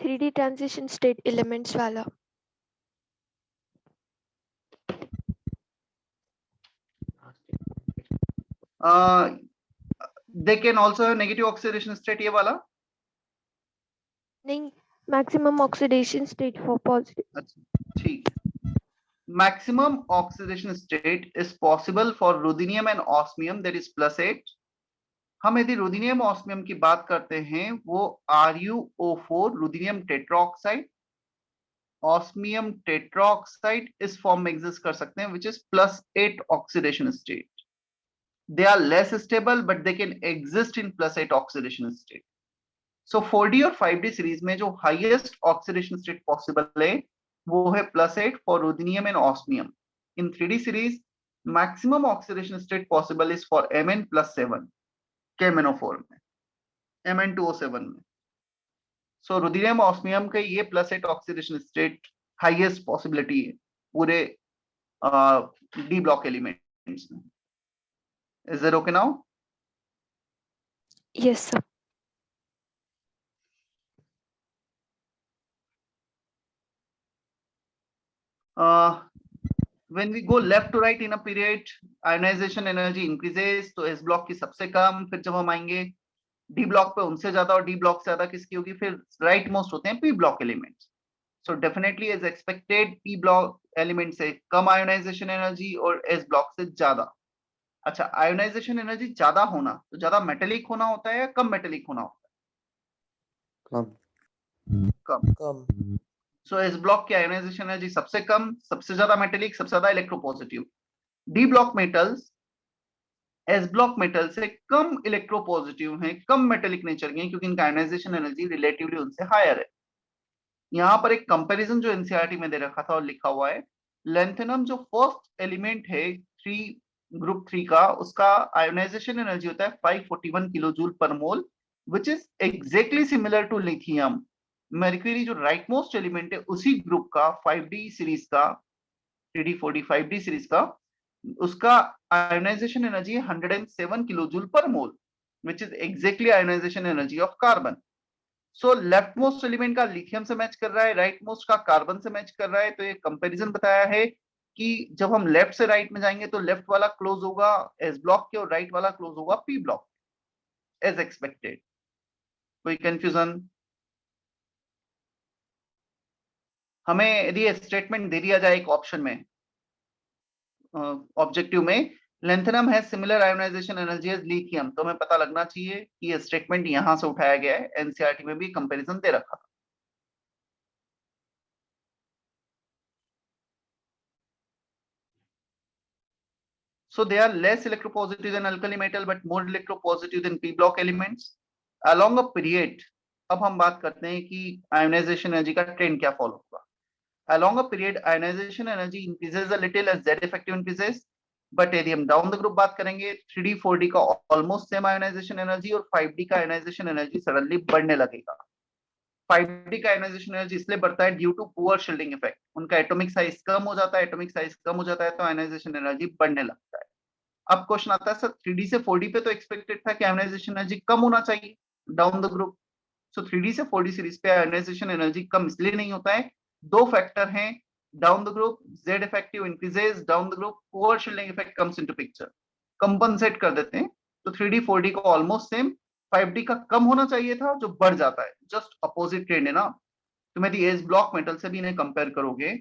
3D transition state elements वाला। They can also have negative oxidation state, ये वाला। नहीं, maximum oxidation state for positive. अच्छा ठीक है। Maximum oxidation state is possible for ruthenium and osmium, that is +8। हम यदि रुथेनियम ऑस्मियम की बात करते हैं, वो RuO4 ruthenium tetroxide osmium tetroxide इस फॉर्म में एग्जिस्ट कर सकते हैं, which is +8 oxidation state. They are less stable but they can exist in +8 oxidation state. So 4D और 5D सीरीज में जो हाईएस्ट ऑक्सीडेशन स्टेट पॉसिबल है वो है +8 for ruthenium and osmium. In 3D series maximum oxidation state possible is for Mn+7 KMnO4 में, Mn2O7 में। सो ruthenium osmium के ये +8 ऑक्सीडेशन स्टेट हाईएस्ट पॉसिबिलिटी है पूरे D ब्लॉक एलिमेंट्स में। Is that okay now? Yes sir. When we go left to right in a period, ionization energy increases, तो S block की सबसे कम, फिर जब हम आएंगे D ब्लॉक पे उनसे ज्यादा, और D ब्लॉक से ज्यादा किसकी होगी? फिर राइट मोस्ट होते हैं P block elements. So definitely as expected P block element से कम आयोनाइजेशन एनर्जी और S ब्लॉक से ज्यादा। अच्छा, आयोनाइजेशन एनर्जी ज्यादा होना तो ज्यादा मेटेलिक होना होता है या कम मेटेलिक होना होता है? कम। कम। सो एस ब्लॉक की आयोनाइजेशन एनर्जी सबसे कम, सबसे ज्यादा मेटेलिक, सबसे ज्यादा electropositive. D block metals S block metal से कम इलेक्ट्रोपॉजिटिव हैं, कम मेटेलिक नेचर के हैं, क्योंकि इनका आयोनाइजेशन एनर्जी रिलेटिवली उनसे हायर है। यहाँ पर एक कंपैरिजन जो एनसीईआरटी में दे रखा था और लिखा हुआ है, लैंथेनम जो फर्स्ट एलिमेंट है ग्रुप 3 का, उसका आयोनाइजेशन एनर्जी होता है 541 kilojoule per mole, which is exactly similar to lithium. Mercury जो राइट मोस्ट एलिमेंट है उसी ग्रुप का 5D सीरीज का, 3D 4D 5D सीरीज का, उसका आयोनाइजेशन एनर्जी है 107 kilojoule per mole, which is exactly ionisation energy of carbon. So leftmost element का lithium से मैच कर रहा है, राइट मोस्ट का कार्बन से मैच कर रहा है। तो ये कंपैरिजन बताया है कि जब हम लेफ्ट से राइट में जाएंगे तो लेफ्ट वाला क्लोज होगा एस ब्लॉक के और राइट वाला क्लोज होगा पी ब्लॉक, एज एक्सपेक्टेड। कोई कंफ्यूजन? हमें यदि स्टेटमेंट दे दिया जाए एक ऑप्शन में, ऑब्जेक्टिव में, लैंथेनम है similar ionization energy as lithium, तो हमें पता लगना चाहिए कि ये स्टेटमेंट यहां से उठाया गया है। एनसीईआरटी में भी कंपैरिजन दे रखा था। So they are less electropositive than alkali metal but more electropositive than p block elements along a period। अब हम बात करते हैं कि आयोनाइजेशन एनर्जी का ट्रेंड क्या फॉलो होगा। Along a period ionization energy increases a little as Z effective increases, but यदि हम डाउन द ग्रुप बात करेंगे 3D 4D का ऑलमोस्ट सेम आयोनाइजेशन एनर्जी और 5D का आयोनाइजेशन एनर्जी सडनली बढ़ने लगेगा। 5D का आयोनाइजेशन एनर्जी इसलिए बढ़ता है due to poor shielding effect, उनका एटॉमिक साइज कम हो जाता है, एटॉमिक साइज कम हो जाता है तो आयोनाइजेशन एनर्जी बढ़ने लगता है। अब क्वेश्चन आता है सर 3D से 4D पे तो एक्सपेक्टेड था कि आयोनाइजेशन एनर्जी कम होना चाहिए down the group, so 3D से 4D सीरीज पे आयोनाइजेशन एनर्जी कम इसलिए नहीं होता है। दो फैक्टर हैं down the group, Z effective increases down the group, poor shielding effect comes into picture, compensate कर देते हैं। तो 3D 4D को ऑलमोस्ट सेम, 5D का कम होना चाहिए था जो बढ़ जाता है, जस्ट अपोजिट ट्रेंड है ना। तो यदि एस ब्लॉक मेटल से भी इन्हें कंपेयर करोगे,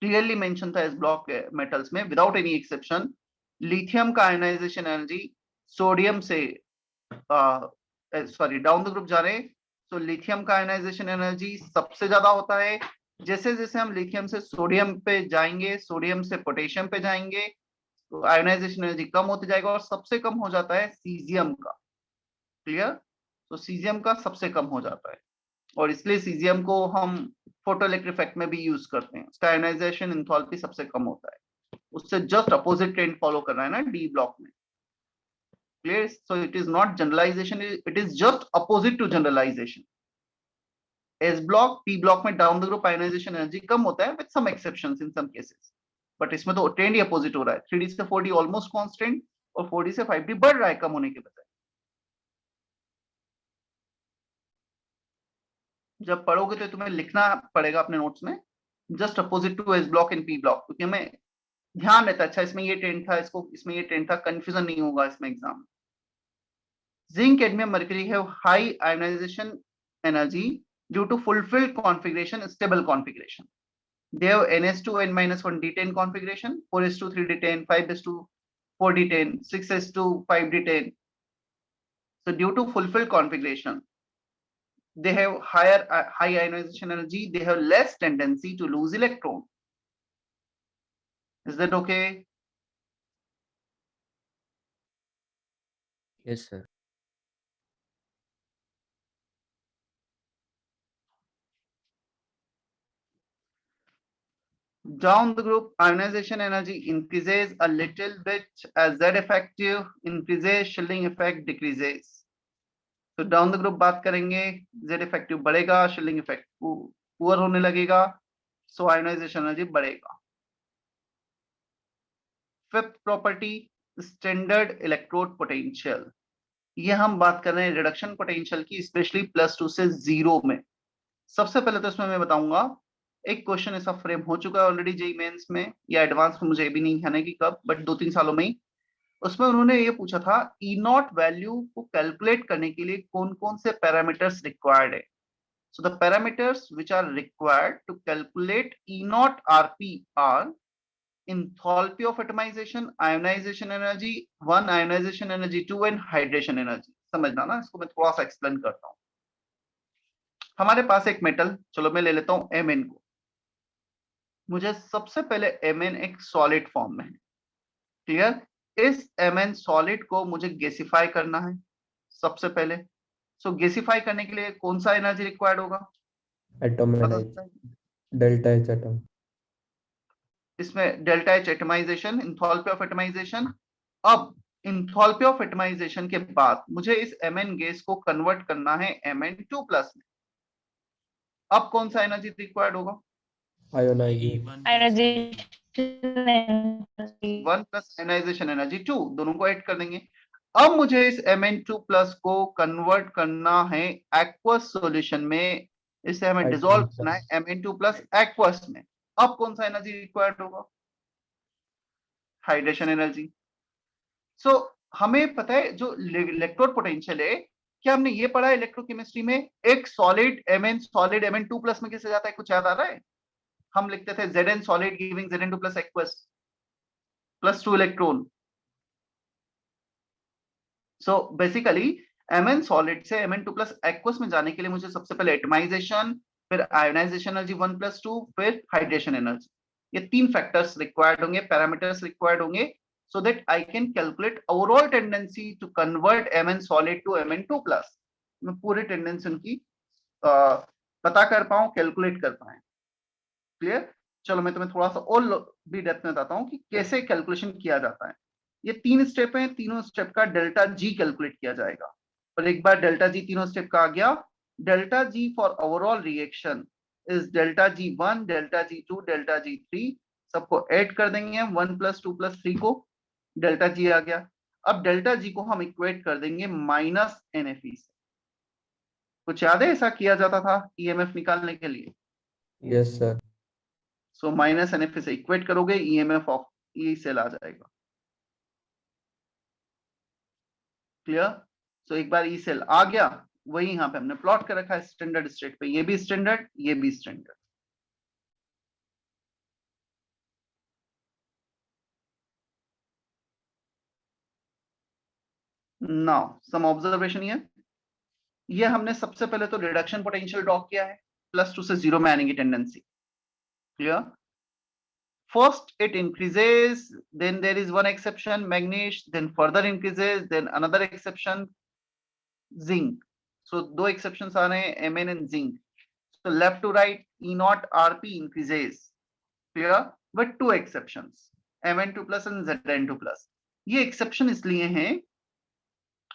क्लियरली मेंशन था एस ब्लॉक मेटल्स में विदाउट एनी एक्सेप्शन, लिथियम का आयोनाइजेशन एनर्जी सोडियम से सॉरी डाउन द ग्रुप जा रहे, तो लिथियम का आयोनाइजेशन एनर्जी सबसे ज्यादा होता है। जैसे जैसे हम लिथियम से सोडियम पे जाएंगे, सोडियम से पोटेशियम पे जाएंगे, तो आयोनाइजेशन एनर्जी कम होते जाएगा और सबसे कम हो जाता है सीजियम का। क्लियर? तो सीजियम का सबसे कम हो जाता है और इसलिए सीजियम को हम फोटोइलेक्ट्रिक इफेक्ट में भी यूज करते हैं, उसका आयोनाइजेशन एंथैल्पी सबसे कम होता है। उससे जस्ट अपोजिट ट्रेंड फॉलो कर रहा है ना डी ब्लॉक में। Clear? So it is not generalization, it is just opposite to generalization. S block P block में down the group ionization energy कम होता है with some exceptions in some cases, but इसमें तो ट्रेंड ही opposite हो रहा है, 3D से 4D ऑलमोस्ट कांस्टेंट और 4D से 5D बढ़ रहा है कम होने के बजाय। जब पढ़ोगे तो तुम्हें लिखना पड़ेगा अपने नोट्स में just opposite to s block in p block, क्योंकि हमें ध्यान रहता है अच्छा इसमें ये ट्रेंड था, इसको इसमें ये ट्रेंड था, कंफ्यूजन नहीं होगा इसमें exam. Zinc cadmium mercury have high ionization energy due to fulfilled configuration, stable configuration. They have NS2 N-1 D10 configuration, 4s2 3D10, 5s2 4D10, 6s2 5D10. So due to fulfilled configuration, they have high ionization energy. They have less tendency to lose electron. Is that okay? Yes, sir. Down the group, ionization energy increases a little bit as Z effective increases, Schilling effect decreases. तो down the group बात करेंगे, Z effective बढ़ेगा, Schilling effect poor होने लगेगा, सो ionisation energy बढ़ेगा। Fifth property, standard electrode potential. ये हम बात कर रहे हैं रिडक्शन पोटेंशियल की, स्पेशली +2 से 0 में। सबसे पहले तो इसमें मैं बताऊंगा, एक क्वेश्चन ऐसा फ्रेम हो चुका है ऑलरेडी जेईई मेंस में या एडवांस में, मुझे भी नहीं है कि कब, बट 2-3 सालों में ही। उसमें उन्होंने ये पूछा था ई नॉट वैल्यू को कैलकुलेट करने के लिए कौन कौन से पैरामीटर्स रिक्वायर्ड है। So the parameters which are required to calculate E naught RP are enthalpy of atomization, ionization energy 1, ionization energy 2 and hydration energy। समझना ना, इसको मैं थोड़ा सा एक्सप्लेन करता हूं। हमारे पास एक मेटल, चलो मैं ले लेता हूं Mn को। मुझे सबसे पहले Mn एक सॉलिड फॉर्म में है, क्लियर। इस Mn सॉलिड को मुझे गैसिफाई करना है सबसे पहले। सो गैसिफाई करने के लिए कौन सा एनर्जी रिक्वायर्ड होगा? Atom delta H atom. इसमें delta H atomization, enthalpy of atomization. अब इंथॉल्पी ऑफ एटमाइजेशन के बाद मुझे इस Mn गैस को कन्वर्ट करना है Mn2 प्लस में। अब कौन सा एनर्जी रिक्वायर्ड होगा? आयोनाइजेशन 1 प्लस आयोनाइजेशन एनर्जी 2, दोनों को ऐड कर देंगे। अब मुझे इस Mn2 प्लस को कन्वर्ट करना है एक्वस सॉल्यूशन में, इसे हमें डिसॉल्व करना है Mn2 प्लस एक्वस में। अब कौन सा एनर्जी रिक्वायर्ड होगा? Hydration energy. सो हमें पता है जो इलेक्ट्रोड पोटेंशियल है, क्या हमने ये पढ़ा है इलेक्ट्रोकेमिस्ट्री में? एक सॉलिड सॉलिड Mn2 प्लस में कैसे जाता है, कुछ याद आ रहा है? हम लिखते थे Zn solid giving Zn2 plus aqueous plus 2 electron. So basically Mn solid से Mn2 प्लस एक्वस में जाने के लिए मुझे सबसे पहले एटमाइजेशन, फिर आयोनाइजेशन एनर्जी 1 + 2, फिर हाइड्रेशन एनर्जी, ये 3 फैक्टर्स रिक्वायर्ड होंगे, पैरामीटर्स रिक्वायर्ड होंगे, so that I can calculate overall tendency to convert Mn solid to Mn2 plus। मैं पूरी टेंडेंसी उनकी पता कर पाऊं, कैलकुलेट कर पाए। क्लियर? चलो मैं तुम्हें थोड़ा सा और भी डेप्थ में बताता हूं कि कैसे कैलकुलेशन किया जाता है। ये 3 स्टेप हैं, तीनों स्टेप का डेल्टा जी कैलकुलेट किया जाएगा। और एक बार डेल्टा जी तीनों स्टेप का आ गया, delta G for overall reaction is delta G1, delta G2, delta G3, सबको ऐड कर देंगे 1 + 2 + 3 को, डेल्टा जी आ गया। अब डेल्टा जी को हम इक्वेट कर देंगे -NFE से। कुछ याद है ऐसा किया जाता था ईएमएफ निकालने के लिए? Yes sir. सो -NFE से इक्वेट करोगे, ईएमएफ ऑफ ई सेल आ जाएगा। क्लियर? सो एक बार ई सेल आ गया, वही यहाँ पे हमने प्लॉट कर रखा है स्टैंडर्ड स्टेट पे, ये भी स्टैंडर्ड, ये भी standard. Now some observation here. ये हमने सबसे पहले तो रिडक्शन पोटेंशियल ड्रॉ किया है, +2 से 0 में आने की tendency. Clear? First it increases, then there is one exception, manganese, then further increases, then another exception, zinc। So दो exceptions आ रहे हैं, Mn and zinc। So left to right, E0 Rp increases, clear, with 2 exceptions, Mn2 plus and Zn2 plus। ये exception इसलिए हैं,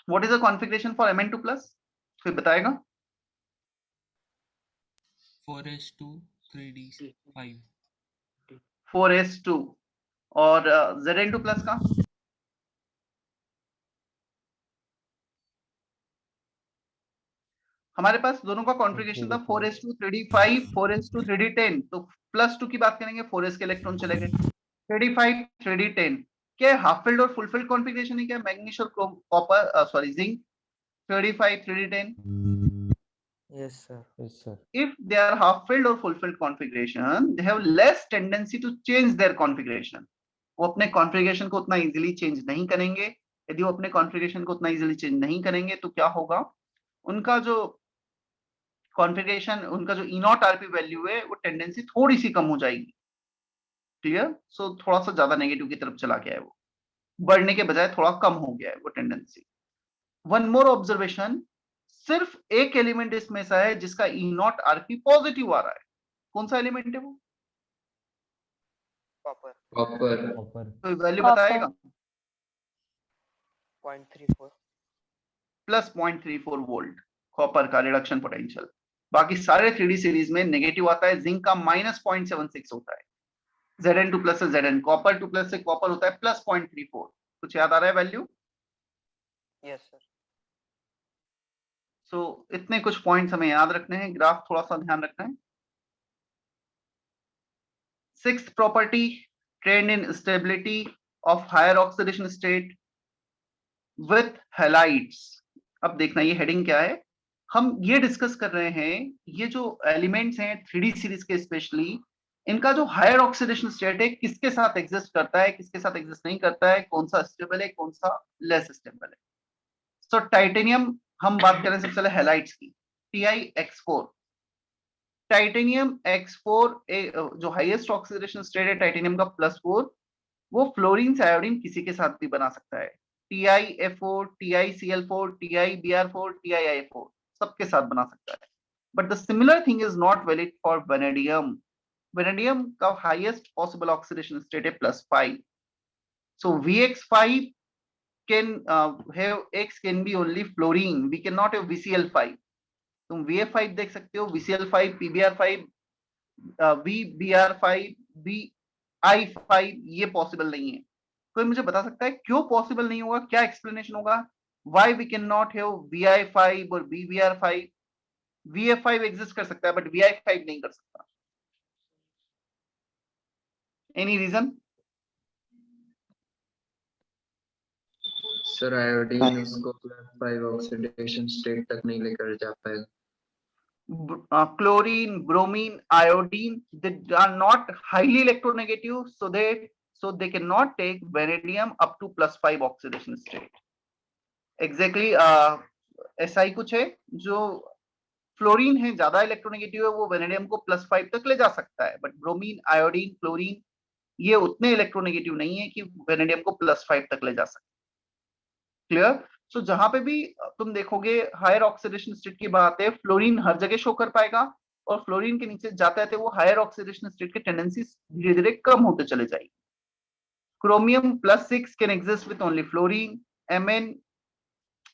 what is the configuration for Mn2 plus? कोई बताएगा? 4s2 3d5 4s2 और Zn2 plus का हमारे पास दोनों का कॉन्फ़िगरेशन था 4s2 3d5 4s2 3d10 तो +2 की बात करेंगे 4s के इलेक्ट्रॉन चले गए 3d5 3d10 क्या हाफ फिल्ड और फुल फिल्ड कॉन्फ़िगरेशन है क्या मैग्नीशियम और copper sorry zinc 3d5 3d10 Yes, sir. Yes, sir. if they are half filled or full filled configuration they have less tendency to change their configuration वो अपने configuration को उतना easily change नहीं करेंगे यदि वो अपने कॉन्फ़िगरेशन को उतना इजीली चेंज नहीं करेंगे तो क्या होगा उनका जो कॉन्फ़िगरेशन उनका जो E नॉट आरपी वैल्यू है वो टेंडेंसी थोड़ी सी कम हो जाएगी क्लियर सो थोड़ा सा ज्यादा नेगेटिव की तरफ चला गया है वो बढ़ने के बजाय थोड़ा कम हो गया है वो टेंडेंसी वन मोर ऑब्जर्वेशन सिर्फ एक एलिमेंट इसमें ऐसा है जिसका E नॉट आरपी पॉजिटिव आ रहा है कौन सा एलिमेंट है वो कॉपर Copper. तो वैल्यू बताएगा प्लस 0.34 वोल्ट कॉपर का रिडक्शन पोटेंशियल बाकी सारे 3D सीरीज में नेगेटिव आता है जिंक का -0.76 होता है Zn2 प्लस से Zn कॉपर 2 प्लस से कॉपर होता है प्लस 0.34 कुछ याद आ रहा है वैल्यू यस सर सो इतने कुछ पॉइंट्स हमें याद रखने हैं ग्राफ थोड़ा सा ध्यान रखना है sixth property trend in stability of higher oxidation state with halides अब देखना ये हेडिंग क्या है हम ये डिस्कस कर रहे हैं ये जो एलिमेंट्स हैं 3D सीरीज के स्पेशली इनका जो हायर ऑक्सीडेशन स्टेट है किसके साथ एग्जिस्ट करता है किसके साथ एग्जिस्ट नहीं करता है कौन सा स्टेबल है कौन सा लेस स्टेबल है सो टाइटेनियम हम बात करें सबसे पहले हैलाइड्स की TiX4 टाइटेनियम X4 जो हाईएस्ट ऑक्सीडेशन स्टेट है टाइटेनियम का +4 वो फ्लोरीन से आयोडीन किसी के साथ भी बना सकता है TiF4 TiCl4 TiBr4 TiI4 सबके साथ बना सकता है but the similar thing is not valid for vanadium vanadium का हाईएस्ट पॉसिबल ऑक्सीडेशन स्टेट है +5 सो VX5 can have X can be only fluorine we cannot have VCl5 तुम VF5 देख सकते हो VCl5 PBr5 VBr5 VI5 ये possible नहीं है कोई मुझे बता सकता है क्यों पॉसिबल नहीं होगा क्या एक्सप्लेनेशन होगा why we cannot have VI5 और BBr5 VF5 एग्जिस्ट कर सकता है बट VI5 नहीं कर सकता एनी रीजन सर आयोडीन उसको +5 ऑक्सीडेशन स्टेट तक नहीं लेकर जा पाएगा chlorine bromine iodine they are not highly electronegative so they cannot take vanadium up to +5 oxidation state exactly ऐसा ही कुछ है जो फ्लोरीन है ज्यादा इलेक्ट्रोनेगेटिव है वो वेनेडियम को +5 तक ले जा सकता है बट ब्रोमीन आयोडीन क्लोरीन ये उतने इलेक्ट्रोनेगेटिव नहीं है कि वेनेडियम को +5 तक ले जा सकते क्लियर सो जहां पे भी तुम देखोगे हायर ऑक्सीडेशन स्टेट की बात है फ्लोरीन हर जगह शो कर पाएगा और फ्लोरीन के नीचे जाते जाते वो हायर ऑक्सीडेशन स्टेट के टेंडेंसी धीरे धीरे कम होते चले जाएगी chromium +6 can exist with only fluorine Mn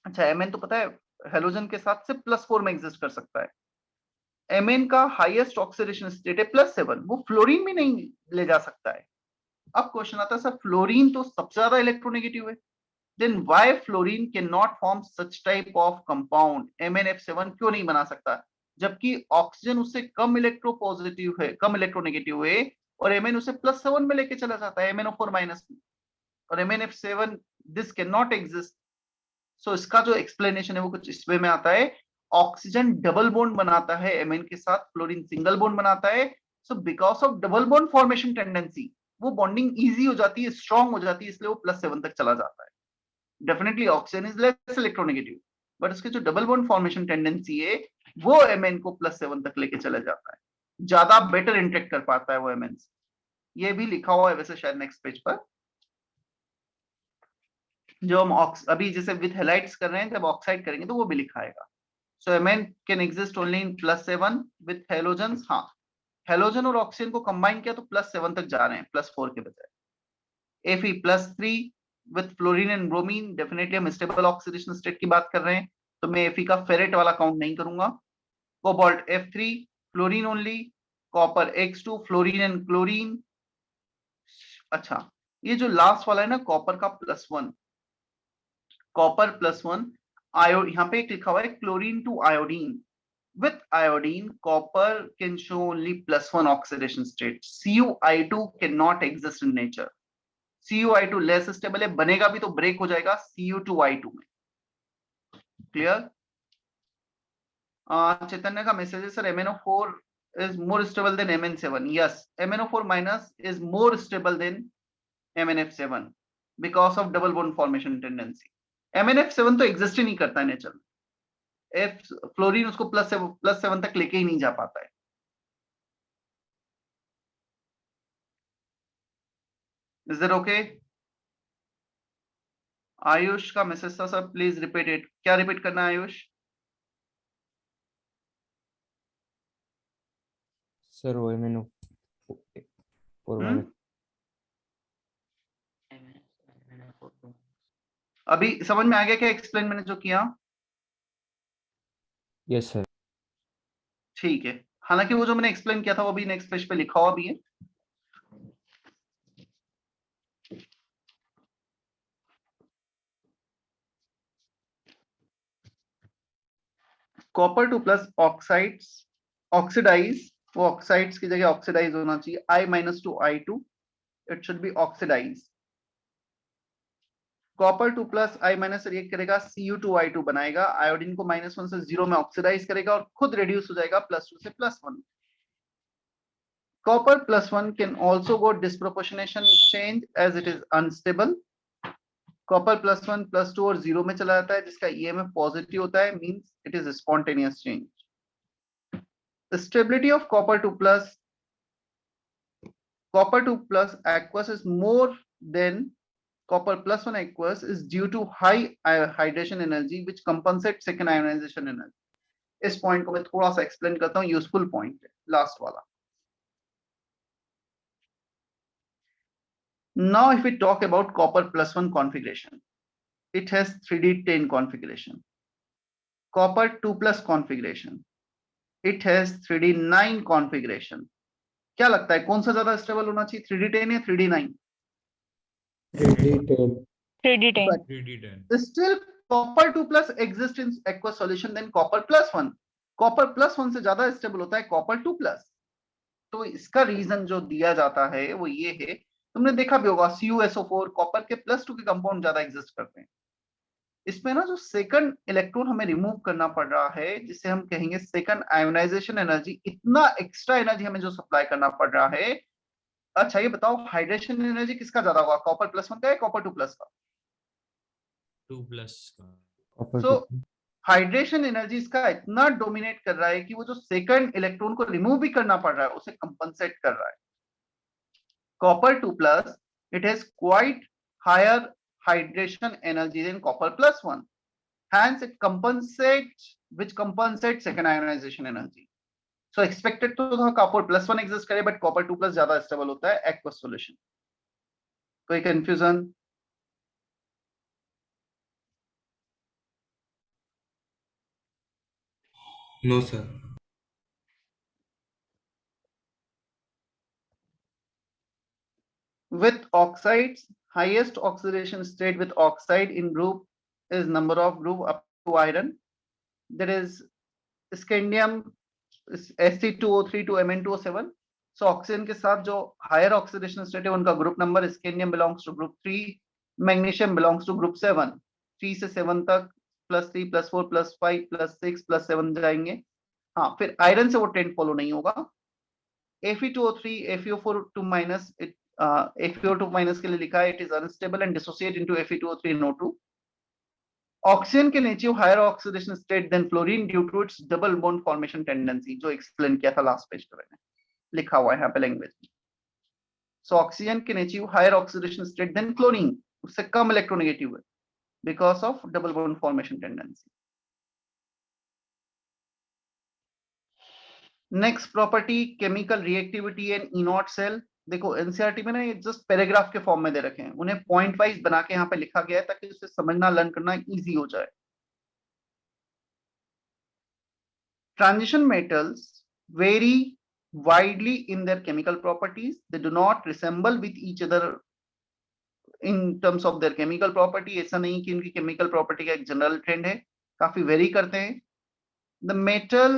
अच्छा Mn तो पता है हेलोजन के साथ से +4 में एग्जिस्ट कर सकता है Mn का हाईएस्ट ऑक्सीडेशन स्टेट है +7 वो फ्लोरीन भी नहीं ले जा सकता है अब क्वेश्चन आता है सर फ्लोरीन तो सबसे ज्यादा इलेक्ट्रोनेगेटिव है then why fluorine cannot form such type of compound MnF7 क्यों नहीं बना सकता जबकि ऑक्सीजन उससे कम इलेक्ट्रोपॉजिटिव है कम इलेक्ट्रोनेगेटिव है और Mn उसे +7 में लेके चला जाता है MnO4- में और MnF7 this cannot exist so इसका जो एक्सप्लेनेशन है वो कुछ इस वे में आता है ऑक्सीजन डबल बॉन्ड बनाता है Mn के साथ फ्लोरीन सिंगल बॉन्ड बनाता है so because of double bond formation tendency वो बॉन्डिंग इजी हो जाती है स्ट्रांग हो जाती है इसलिए वो +7 तक चला जाता है definitely oxygen is less electronegative but उसके जो डबल बॉन्ड फॉर्मेशन टेंडेंसी है वो Mn को +7 तक लेके चला जाता है ज्यादा बेटर इंटरेक्ट कर पाता है वो Mn ये भी लिखा हुआ है वैसे शायद नेक्स्ट पेज पर जो हम अभी जैसे विथ हैलाइड्स कर रहे हैं जब ऑक्साइड करेंगे तो वो भी लिखाएगा सो Mn can exist only in +7 with halogens हाँ हैलोजन और ऑक्सीजन को कंबाइन किया तो +7 तक जा रहे हैं +4 के बजाय Fe +3 with fluorine and bromine definitely हम स्टेबल ऑक्सीडेशन स्टेट की बात कर रहे हैं तो मैं Fe का फेरेट वाला काउंट नहीं करूंगा cobalt F3 fluorine only, copper X2, fluorine and chlorine. अच्छा, ये जो लास्ट वाला है ना कॉपर का +1, कॉपर +1 आयो, यहाँ पे एक लिखा हुआ है chlorine to iodine. With iodine, copper can show only +1 oxidation state. CuI2 cannot exist in nature. CuI2 less stable है, बनेगा भी तो ब्रेक हो जाएगा Cu2I2 में। क्लियर? चैतन्य का मैसेज है sir MnO4 is more stable than Mn7. Yes, MnO4 minus is more stable than MnF7 because of double bond formation tendency. MnF7 तो एग्जिस्ट ही नहीं करता है नेचर में। फ्लोरीन उसको +7 तक लेके ही नहीं जा पाता है। Is that okay? आयुष का मैसेज था सर, प्लीज रिपीट इट। क्या रिपीट करना है आयुष? सर वो मैंने अभी समझ में आ गया क्या एक्सप्लेन मैंने जो किया? Yes sir. ठीक है, हालांकि वो जो मैंने एक्सप्लेन किया था वो भी नेक्स्ट पेज पे लिखा हुआ भी है। कॉपर 2 प्लस ऑक्साइड्स ऑक्सीडाइज, वो ऑक्साइड्स की जगह ऑक्सीडाइज होना चाहिए। I-2I2 it should be oxidize. Copper 2 plus I minus react करेगा Cu2I2 बनाएगा, आयोडीन को -1 से 0 में ऑक्सीडाइज करेगा और खुद रिड्यूस हो जाएगा +2 से +1। Copper +1 can also go disproportionation change as it is unstable. Copper +1 +2 और 0 में चला जाता है जिसका EMF पॉजिटिव होता है, means it is spontaneous change. Stability of copper 2 plus aqueous is more than copper +1 aqueous is due to high hydration energy which compensates second ionization energy. इस point को मैं थोड़ा सा एक्सप्लेन करता हूँ, यूजफुल पॉइंट है लास्ट वाला। Now if we talk about copper +1 configuration, it has 3D10 configuration. Copper 2 plus configuration, it has 3D9 configuration. क्या लगता है कौन सा ज्यादा स्टेबल होना चाहिए, 3D10 या 3D9? 3D10. 3D10. Still copper 2 plus exists in aqueous solution than copper +1. Copper +1 से ज्यादा स्टेबल होता है copper 2 plus। तो इसका रीजन जो दिया जाता है वो ये है, तुमने देखा भी होगा CuSO4 कॉपर के +2 के कंपाउंड ज्यादा एग्जिस्ट करते हैं। इसमें ना जो सेकंड इलेक्ट्रॉन हमें रिमूव करना पड़ रहा है, जिसे हम कहेंगे सेकंड आयोनाइजेशन एनर्जी, इतना एक्स्ट्रा एनर्जी हमें जो सप्लाई करना पड़ रहा है। अच्छा ये बताओ हाइड्रेशन एनर्जी किसका ज्यादा होगा, कॉपर +1 का या कॉपर 2 प्लस का? 2 प्लस का। सो हाइड्रेशन एनर्जी इसका इतना डोमिनेट कर रहा है कि वो जो सेकंड इलेक्ट्रॉन को रिमूव भी करना पड़ रहा है उसे कंपनसेट कर रहा है। Copper 2 plus it has quite higher hydration energy than copper +1, hence it compensates, which compensates second ionization energy. So expected तो था copper +1 exist करे, but copper 2 plus ज्यादा stable होता है aqueous solution। कोई confusion? No sir. With oxides, highest oxidation state with oxide in group is number of group up to iron. There is scandium Sc2O3 to Mn2O7. So oxygen के साथ जो higher oxidation state है उनका group number, scandium belongs to group 3, magnesium belongs to group 7। 3 से 7 तक +3 +4 +5 +6 +7 जाएंगे। हाँ, फिर आयरन से वो ट्रेंड फॉलो नहीं होगा। Fe2O3 FeO4 2 minus, FeO2 minus के लिए लिखा है it is unstable and dissociate into Fe2O3 NO2। Oxygen के नीचे higher oxidation state than fluorine due to its double bond formation tendency, जो एक्सप्लेन किया था लास्ट पेज पे, मैंने लिखा हुआ है यहाँ पे लैंग्वेज में। सो ऑक्सीजन के नीचे higher oxidation state than chlorine, उससे कम इलेक्ट्रोनेगेटिव है because of double bond formation tendency. Next property chemical reactivity and E naught cell. देखो एनसीईआरटी में ना ये जस्ट पैराग्राफ के फॉर्म में दे रखे हैं, उन्हें पॉइंट वाइज बना के यहाँ पे लिखा गया है ताकि उसे समझना लर्न करना इजी हो जाए। Transition metals vary widely in their chemical properties. They do not resemble with each other in terms of their chemical property. ऐसा नहीं कि इनकी chemical property का एक general trend है, काफी vary करते हैं. The metal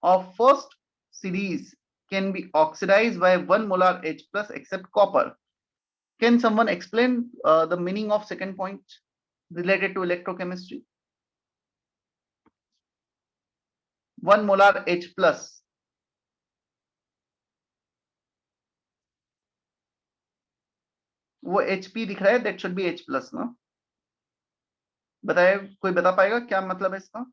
of first series can be oxidized by 1 molar H plus except copper. Can someone explain the meaning of second point related to electrochemistry? 1 molar H plus. वो HP दिख रहा है, that should be H plus ना? बताए, कोई बता पाएगा क्या मतलब है इसका?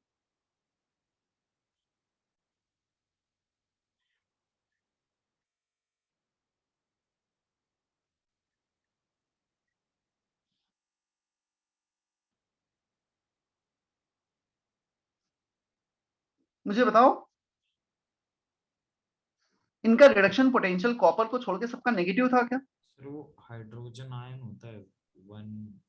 मुझे बताओ, इनका रिडक्शन पोटेंशियल कॉपर को छोड़ के सबका नेगेटिव था क्या? सर वो हाइड्रोजन आयन होता है वन।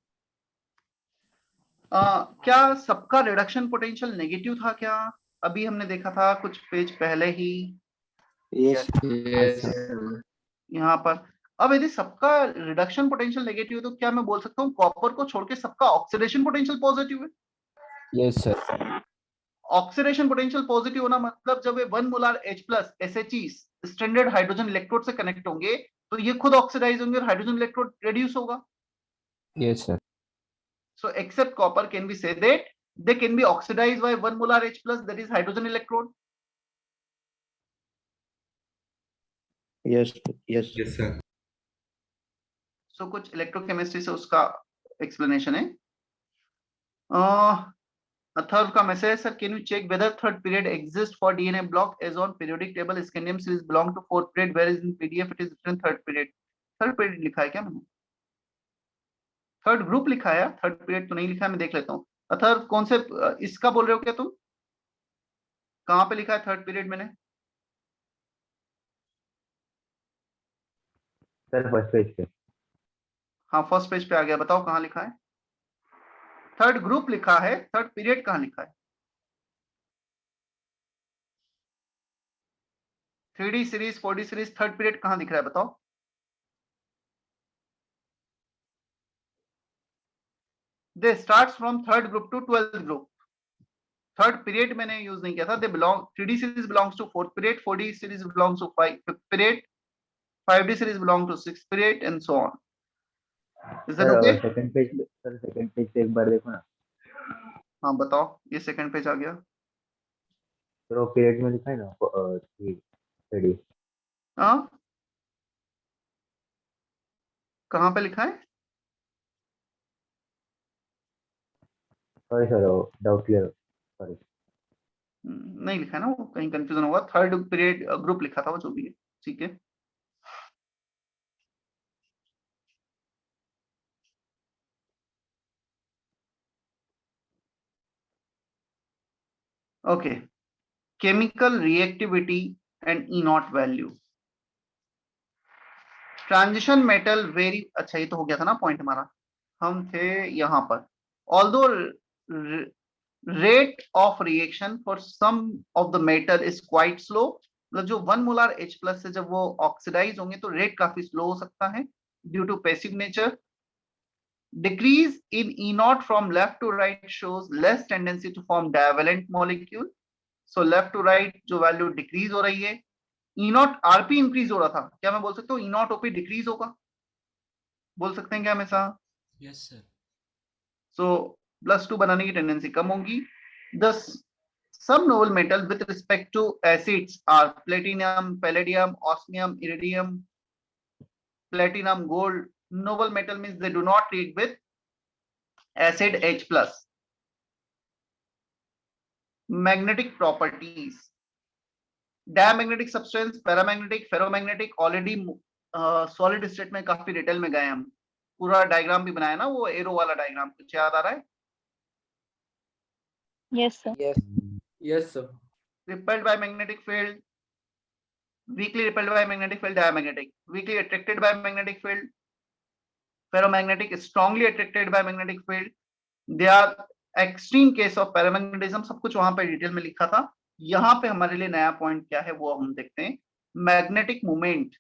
क्या सबका रिडक्शन पोटेंशियल नेगेटिव था क्या? अभी हमने देखा था कुछ पेज पहले ही यस Yes. यहाँ पर. अब यदि सबका रिडक्शन पोटेंशियल नेगेटिव है तो क्या मैं बोल सकता हूँ कॉपर को छोड़ के सबका ऑक्सीडेशन पोटेंशियल पॉजिटिव है? Yes sir. Oxidation potential positive होना मतलब जब ये 1 molar H plus SHE standard hydrogen electrode से कनेक्ट होंगे तो ये खुद ऑक्सीडाइज होंगे और हाइड्रोजन इलेक्ट्रोड रिड्यूस होगा. Yes sir. So except copper, can we say that they can be oxidized by 1 molar H plus, that is hydrogen electrode? Yes yes yes sir. So कुछ electrochemistry से उसका explanation है. Third का message, sir can you check whether third period exist for DNA block as on periodic table scandium series belong to fourth period where is in PDF it is written third period. Third period लिखा है क्या मैंने? Third group लिखा है, third period तो नहीं लिखा है. मैं देख लेता हूँ. थर्ड कौन से इसका बोल रहे हो क्या तुम? कहाँ पे लिखा है थर्ड पीरियड मैंने? सर फर्स्ट पेज पे। हाँ फर्स्ट पेज पे आ गया. बताओ कहाँ लिखा है? थर्ड ग्रुप लिखा है, थर्ड पीरियड कहाँ लिखा है? 3D series 4D series third period कहाँ दिख रहा है बताओ? They starts from third group to 12th group. Third period मैंने यूज नहीं किया था. They belong 3D series belongs to fourth period, 4D series belongs to fifth period, 5D series belong to sixth period and so on. Is that okay? Second page sir, second page पे एक बार देखो ना। हाँ बताओ, ये second page आ गया. Sir वो period में लिखा है ना 3D। हाँ कहाँ पे लिखा है? Sorry sir, doubt clear, sorry. नहीं लिखा है ना, वो कहीं कंफ्यूजन होगा. थर्ड पीरियड ग्रुप लिखा था वो, जो भी है ठीक है. Okay, chemical reactivity and E naught value. Transition metal very, अच्छा ये तो हो गया था ना पॉइंट हमारा. हम थे यहाँ पर. Although rate of reaction for some of the metal is quite slow. मतलब जो 1 मोलर H प्लस से जब वो ऑक्सीडाइज होंगे तो रेट काफी स्लो हो सकता है due to passive nature. Decrease in E naught from left to right shows less tendency to form divalent molecule. So left to right जो वैल्यू डिक्रीज हो रही है. E naught RP इंक्रीज हो रहा था, क्या मैं बोल सकता हूँ E naught OP डिक्रीज होगा? बोल सकते हैं क्या हमेशा? Yes sir. So +2 बनाने की टेंडेंसी कम होगी. Thus some noble metal with respect to acids are platinum, palladium, osmium, iridium, platinum, gold. Noble metal means they do not react with acid H plus. Magnetic properties. Diamagnetic substance, paramagnetic, ferromagnetic, already solid state में काफी detail में गए हम. पूरा diagram भी बनाया ना, वो एरो वाला डायग्राम, कुछ याद आ रहा है? Yes, sir. Yes. Yes, sir. Repelled by magnetic field, weakly repelled by magnetic field, diamagnetic. Weakly attracted by magnetic field, ferromagnetic. Strongly attracted by magnetic field. They are extreme case of paramagnetism. सब कुछ वहां पे detail में लिखा था. यहाँ पे हमारे लिए नया पॉइंट क्या है वो हम देखते हैं। Magnetic moment,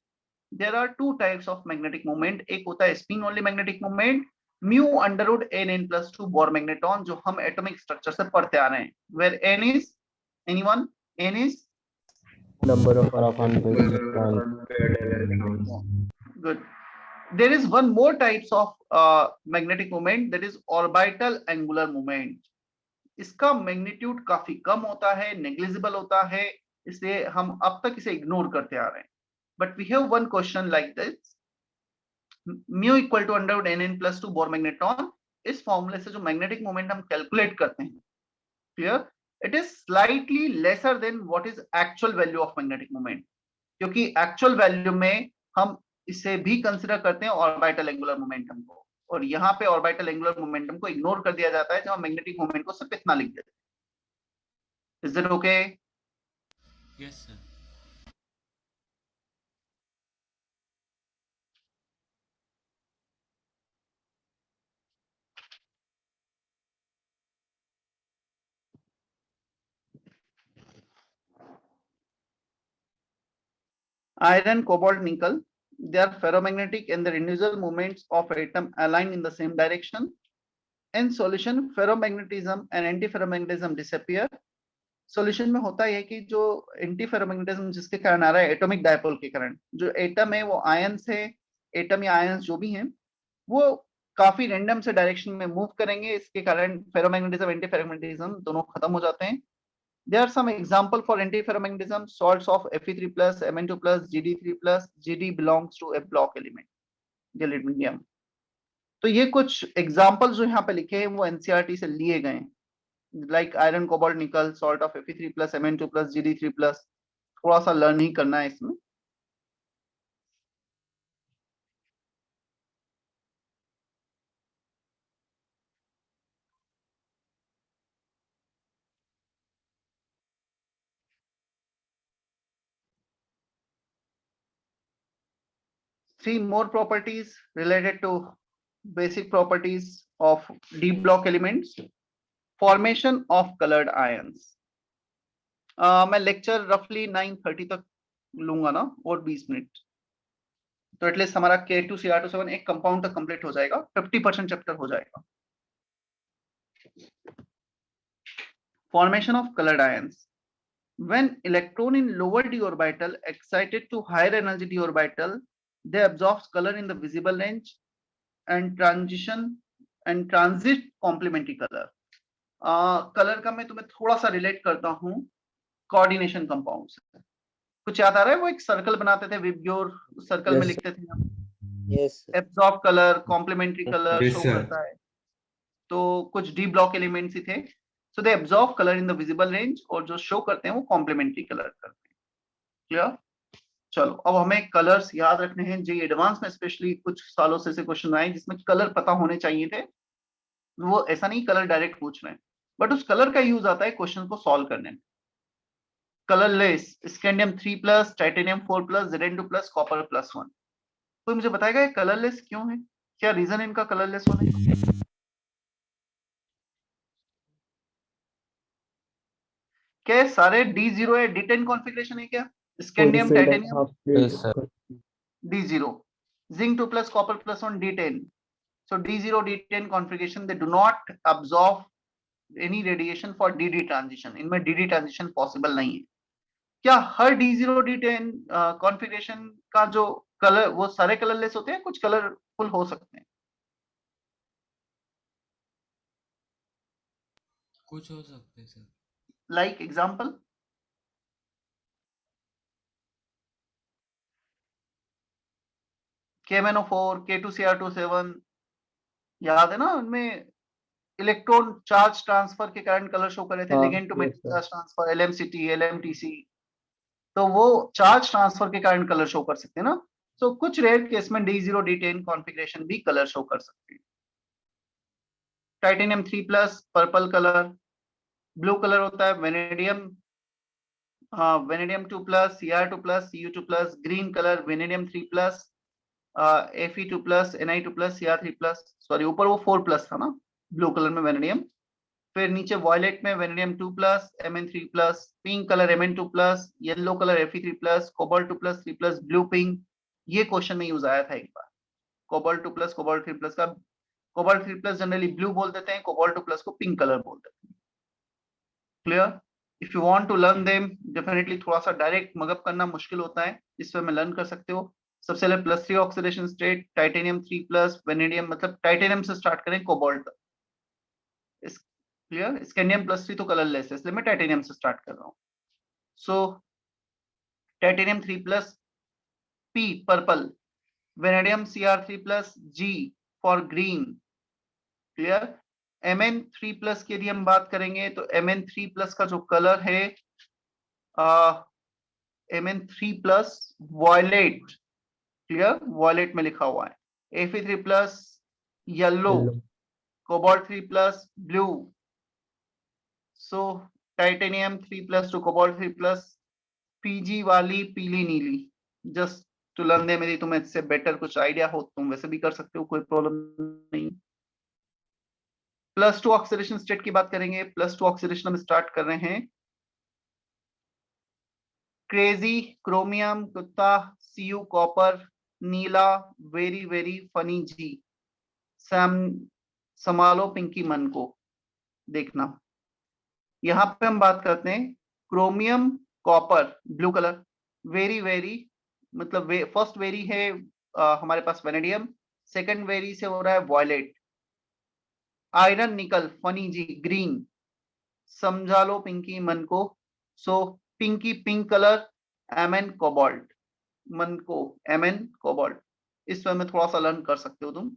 there are two types of magnetic moment. एक होता है spin only magnetic moment, mu under root n+2 Bohr magneton, जो हम एटॉमिक स्ट्रक्चर से पढ़ते आ रहे हैं, where n is anyone, n इज number of Number unpaired of electrons. unpaired electrons. good. There is one more types of magnetic moment, that is orbital angular moment. इसका magnitude काफी कम होता है, नेग्लिजिबल होता है, इसलिए हम अब तक इसे इग्नोर करते आ रहे हैं। But we have one question like this, mu equal to under root n+2 Bohr magneton. इस फॉर्मूले से जो मैग्नेटिक मोमेंट हम कैलकुलेट करते हैं, clear, it is slightly lesser than what is actual value of magnetic moment, क्योंकि actual value में हम इसे भी कंसिडर करते हैं ऑर्बिटल एंगुलर मोमेंटम को, और यहाँ पे ऑर्बिटल एंगुलर मोमेंटम को इग्नोर कर दिया जाता है जब हम मैग्नेटिक मोमेंट को सिर्फ इतना लिख देते हैं। Is it okay? Yes sir. Iron, cobalt, nickel, they are ferromagnetic and the individual movements of atom align in the same direction. In solution, ferromagnetism and antiferromagnetism disappear. Solution में होता है कि जो एंटी फेरोमैग्नेटिज्म जिसके कारण आ रहा है atomic dipole के कारण, जो एटम है वो आयंस है, एटम या आयंस जो भी हैं वो काफी रैंडम से डायरेक्शन में मूव करेंगे, इसके कारण फेरोमैग्नेटिज्म एंटी फेरोमैग्नेटिज्म दोनों खत्म हो जाते हैं। There are some example for antiferromagnetism, salts of Fe3+, Mn2+, Gd3+, Gd belongs to a block element, gadolinium। तो ये कुछ एग्जाम्पल जो यहाँ पे लिखे हैं वो एनसीईआरटी से लिए गए हैं, लाइक आयरन, कोबाल्ट, निकल, salt of Fe3+, Mn2+, Gd3+। थोड़ा सा लर्न ही करना है इसमें। Three more properties related to basic properties of d block elements. Formation of colored ions. मैं लेक्चर रफली 9:30 तक लूंगा ना, और 20 मिनट, तो एटलीस्ट हमारा K2Cr2 एक कंपाउंड तक कंप्लीट हो जाएगा, 50% चैप्टर हो जाएगा। Formation of colored ions. When electron in lower d orbital excited to higher energy d orbital, they absorb color in the visible range and transit complementary color. Colour का मैं तुम्हें थोड़ा सा रिलेट करता हूँ कोऑर्डिनेशन कंपाउंड से। कुछ याद आ रहा है? वो एक सर्कल बनाते थे, विबग्योर सर्कल में लिखते थे, Yes. Absorb colour, complementary colour Yes, show sir. करता है। तो कुछ डी ब्लॉक एलिमेंट्स ही थे, so they absorb colour in the visible range, और जो शो करते हैं वो कॉम्प्लीमेंट्री कलर करते हैं। क्लियर? चलो अब हमें कलर्स याद रखने हैं। जी एडवांस में स्पेशली कुछ सालों से ऐसे क्वेश्चन आए जिसमें कलर पता होने चाहिए थे। वो ऐसा नहीं कलर डायरेक्ट पूछ रहे हैं, बट उस कलर का यूज आता है क्वेश्चन को सॉल्व करने में। Colourless, scandium 3+, titanium 4+, Zn2+, copper +1। कोई मुझे बताएगा ये कलरलेस क्यों है? क्या रीजन इनका कलरलेस होने का? क्या सारे D0 या D10 कॉन्फ़िगरेशन है क्या? Scandium, titanium D0, zinc 2+, copper +1 D10। So D0, D10 configuration, they do not absorb any radiation for DD transition. इनमें DD transition possible नहीं है। क्या हर D0, D10 कॉन्फ़िगरेशन का जो कलर वो सारे कलरलेस होते हैं? कुछ कलरफुल हो सकते हैं। कुछ हो सकते हैं sir. Like example, KMnO4, K2Cr2 याद है ना? उनमें इलेक्ट्रॉन चार्ज ट्रांसफर के कारण कलर शो कर रहे थे, ligand to metal charge transfer, LMCT, LMTC। तो वो चार्ज ट्रांसफर के कारण कलर शो कर सकते हैं ना। तो कुछ रेयर केस में D0, D10 कॉन्फ़िगरेशन भी कलर शो कर सकते हैं। Titanium 3+, purple colour. Blue colour होता है vanadium, vanadium 2+, Cr2+, Cu2+। Green colour vanadium 3+, Fe2+, Ni2+, Cr3+। Sorry ऊपर वो 4+ था ना ब्लू कलर में वेनेडियम। फिर नीचे वॉयलेट में vanadium 2+, Mn3+, pink colour Mn2+, yellow colour Fe3+, cobalt 2+, 3+, blue pink. ये क्वेश्चन में यूज आया था एक बार, कोबाल्ट 2+, कोबाल्ट 3+ का। कोबाल्ट 3+ जनरली ब्लू बोल देते हैं, कोबाल्ट 2+ को पिंक कलर बोल देते हैं। Clear? If you want to learn them, definitely थोड़ा सा डायरेक्ट मगअप करना मुश्किल होता है, इस वे में लर्न कर सकते हो। सबसे पहले +3 ऑक्सीडेशन स्टेट, टाइटेनियम 3+, वेनेडियम, मतलब टाइटेनियम से स्टार्ट करें कोबाल्ट तक। क्लियर? स्कैंडियम +3 तो कलरलेस है, इसलिए मैं टाइटेनियम से स्टार्ट कर रहा हूँ। So titanium 3+, P purple, vanadium Cr3+, G for green. Clear? Mn3+ की यदि हम बात करेंगे तो Mn3+ का जो कलर है Mn3+ वॉयलेट। क्लियर? वॉयलेट में लिखा हुआ है। Fe3+ yellow, cobalt 3+ blue. So titanium 3+ to cobalt 3+, PG वाली पीली नीली। जस्ट टू लर्न देम, यदि तुम्हें इससे बेटर कुछ आइडिया हो तुम वैसे भी कर सकते हो, कोई प्रॉब्लम नहीं। +2 ऑक्सीडेशन स्टेट की बात करेंगे। +2 ऑक्सीडेशन हम स्टार्ट कर रहे हैं। क्रेजी, क्रोमियम, कुत्ता, Cu कॉपर, नीला, वेरी वेरी फनी जी। संभालो पिंकी मन को। देखना यहाँ पे हम बात करते हैं chromium copper blue colour, very very मतलब फर्स्ट वेरी है हमारे पास वेनेडियम, सेकंड वेरी से हो रहा है violet. Iron nickel funny G green, समझा लो पिंकी मन को। सो Pinky pink colour, Mn cobalt, मन को Mn कोबाल्ट। इस वे में थोड़ा सा लर्न कर सकते हो तुम,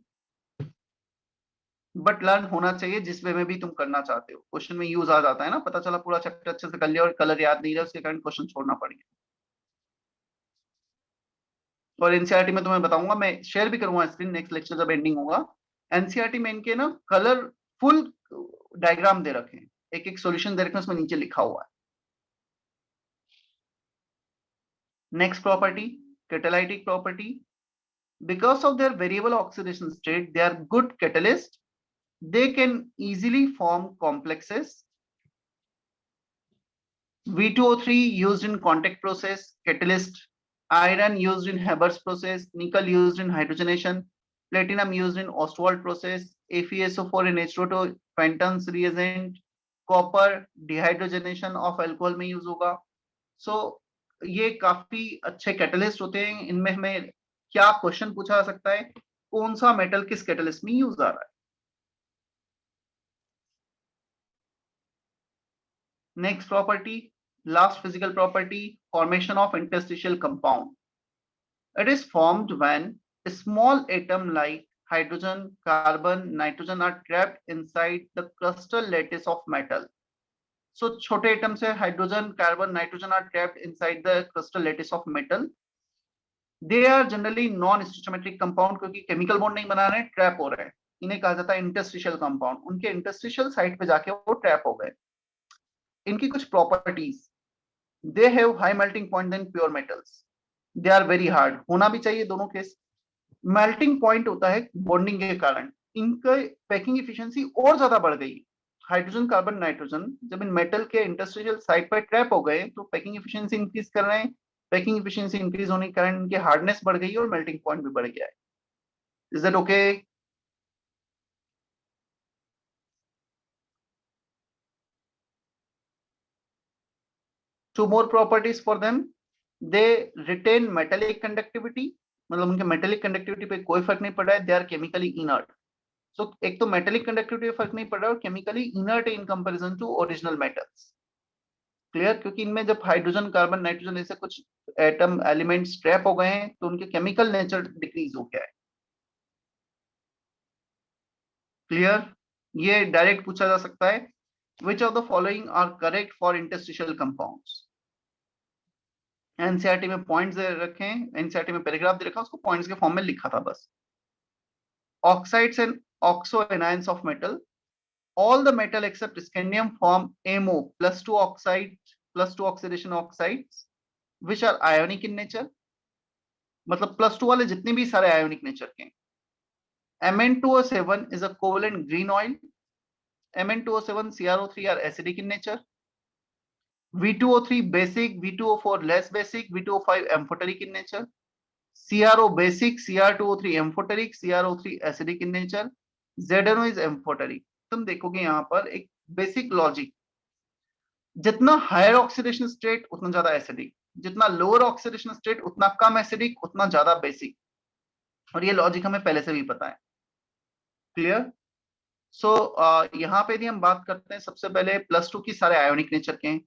बट लर्न होना चाहिए जिस वे में भी तुम करना चाहते हो। क्वेश्चन में यूज आ जाता है ना, पता चला पूरा चैप्टर अच्छे से कर लिया और कलर याद नहीं रहा, उसके कारण क्वेश्चन छोड़ना पड़ गया। और एनसीईआरटी में तुम्हें बताऊंगा, मैं शेयर भी करूंगा स्क्रीन नेक्स्ट लेक्चर जब एंडिंग होगा। एनसीईआरटी में इनके ना कलर फुल डायग्राम दे रखे हैं, एक एक सॉल्यूशन दे रखे हैं, उसमें नीचे लिखा हुआ है। Next property, catalytic property. Because of their variable oxidation state, they are good catalyst. They can easily form complexes. V2O3 used in contact process, catalyst. Iron used in Haber's process. Nickel used in hydrogenation. Platinum used in Ostwald process. FeSO4 in H2O Fenton's reagent. Copper dehydrogenation of alcohol में use होगा। So ये काफी अच्छे catalyst होते हैं। इनमें हमें क्या क्वेश्चन पूछा जा सकता है, कौन सा मेटल किस कैटलिस्ट में यूज आ रहा है। Next property, last physical property, formation of interstitial compound. It is formed when small atom like hydrogen, carbon, nitrogen are trapped inside the crystal lattice of metal. So छोटे atom से hydrogen, carbon, nitrogen are trapped inside the crystal lattice of metal. They are generally non stoichiometric compound, क्योंकि chemical bond नहीं बना रहे हैं, trap हो रहे हैं। इन्हें कहा जाता है इंटरस्टिशियल कंपाउंड। उनके इंटरस्टिशियल साइट पे जाके वो ट्रैप हो गए। इनकी कुछ properties, they have high melting point than pure metals, they are very hard. होना भी चाहिए दोनों केस। मेल्टिंग पॉइंट होता है बॉन्डिंग के कारण, इनका पैकिंग इफिशियंसी और ज्यादा बढ़ गई। हाइड्रोजन, कार्बन, नाइट्रोजन जब इन मेटल के इंटरस्टिशियल साइट पर ट्रैप हो गए तो पैकिंग इफिशियंसी इंक्रीज कर रहे हैं। पैकिंग इफिशियंसी इंक्रीज होने के कारण इनके हार्डनेस बढ़ गई और मेल्टिंग पॉइंट भी बढ़ गया है। Is that okay? Two more properties for them. They retain metallic conductivity, मतलब उनके मेटेलिक कंडक्टिविटी पे कोई फर्क नहीं पड़ रहा है। They are chemically inert. So एक तो मेटेलिक कंडक्टिविटी पे फर्क नहीं पड़ रहा है और chemically inert in comparison to original metals. Clear? क्योंकि इनमें जब हाइड्रोजन, कार्बन, नाइट्रोजन ऐसे कुछ एटम एलिमेंट्स ट्रैप हो गए हैं तो उनके केमिकल नेचर डिक्रीज हो गया है। क्लियर? ये डायरेक्ट पूछा जा सकता है, which of the following are correct for interstitial compounds? NCERT में पॉइंट्स दे रखे हैं, एनसीईआरटी में पैराग्राफ दे रखा है, उसको पॉइंट्स के फॉर्म में लिखा था बस। Oxides and oxo anions of metal, all the metal except scandium form MO +2 oxide +2 oxidation oxides which are ionic in nature, मतलब +2 वाले जितने भी सारे ionic नेचर के। Mn2O7 is a covalent green oil, Mn2O7, CrO3 are acidic in nature. V2O3 basic, V2O4 less basic, V2O5 amphoteric in nature. CrO basic, Cr2O3 amphoteric, CrO3 acidic in nature. ZNO is amphoteric. तुम देखोगे यहाँ पर एक basic logic, जितना higher oxidation state उतना ज्यादा acidic, जितना lower oxidation state उतना कम एसिडिक, उतना ज्यादा बेसिक, और ये लॉजिक हमें पहले से भी पता है। क्लियर? सो यहाँ पे यदि हम बात करते हैं, सबसे पहले +2 की सारे आयोनिक नेचर के हैं,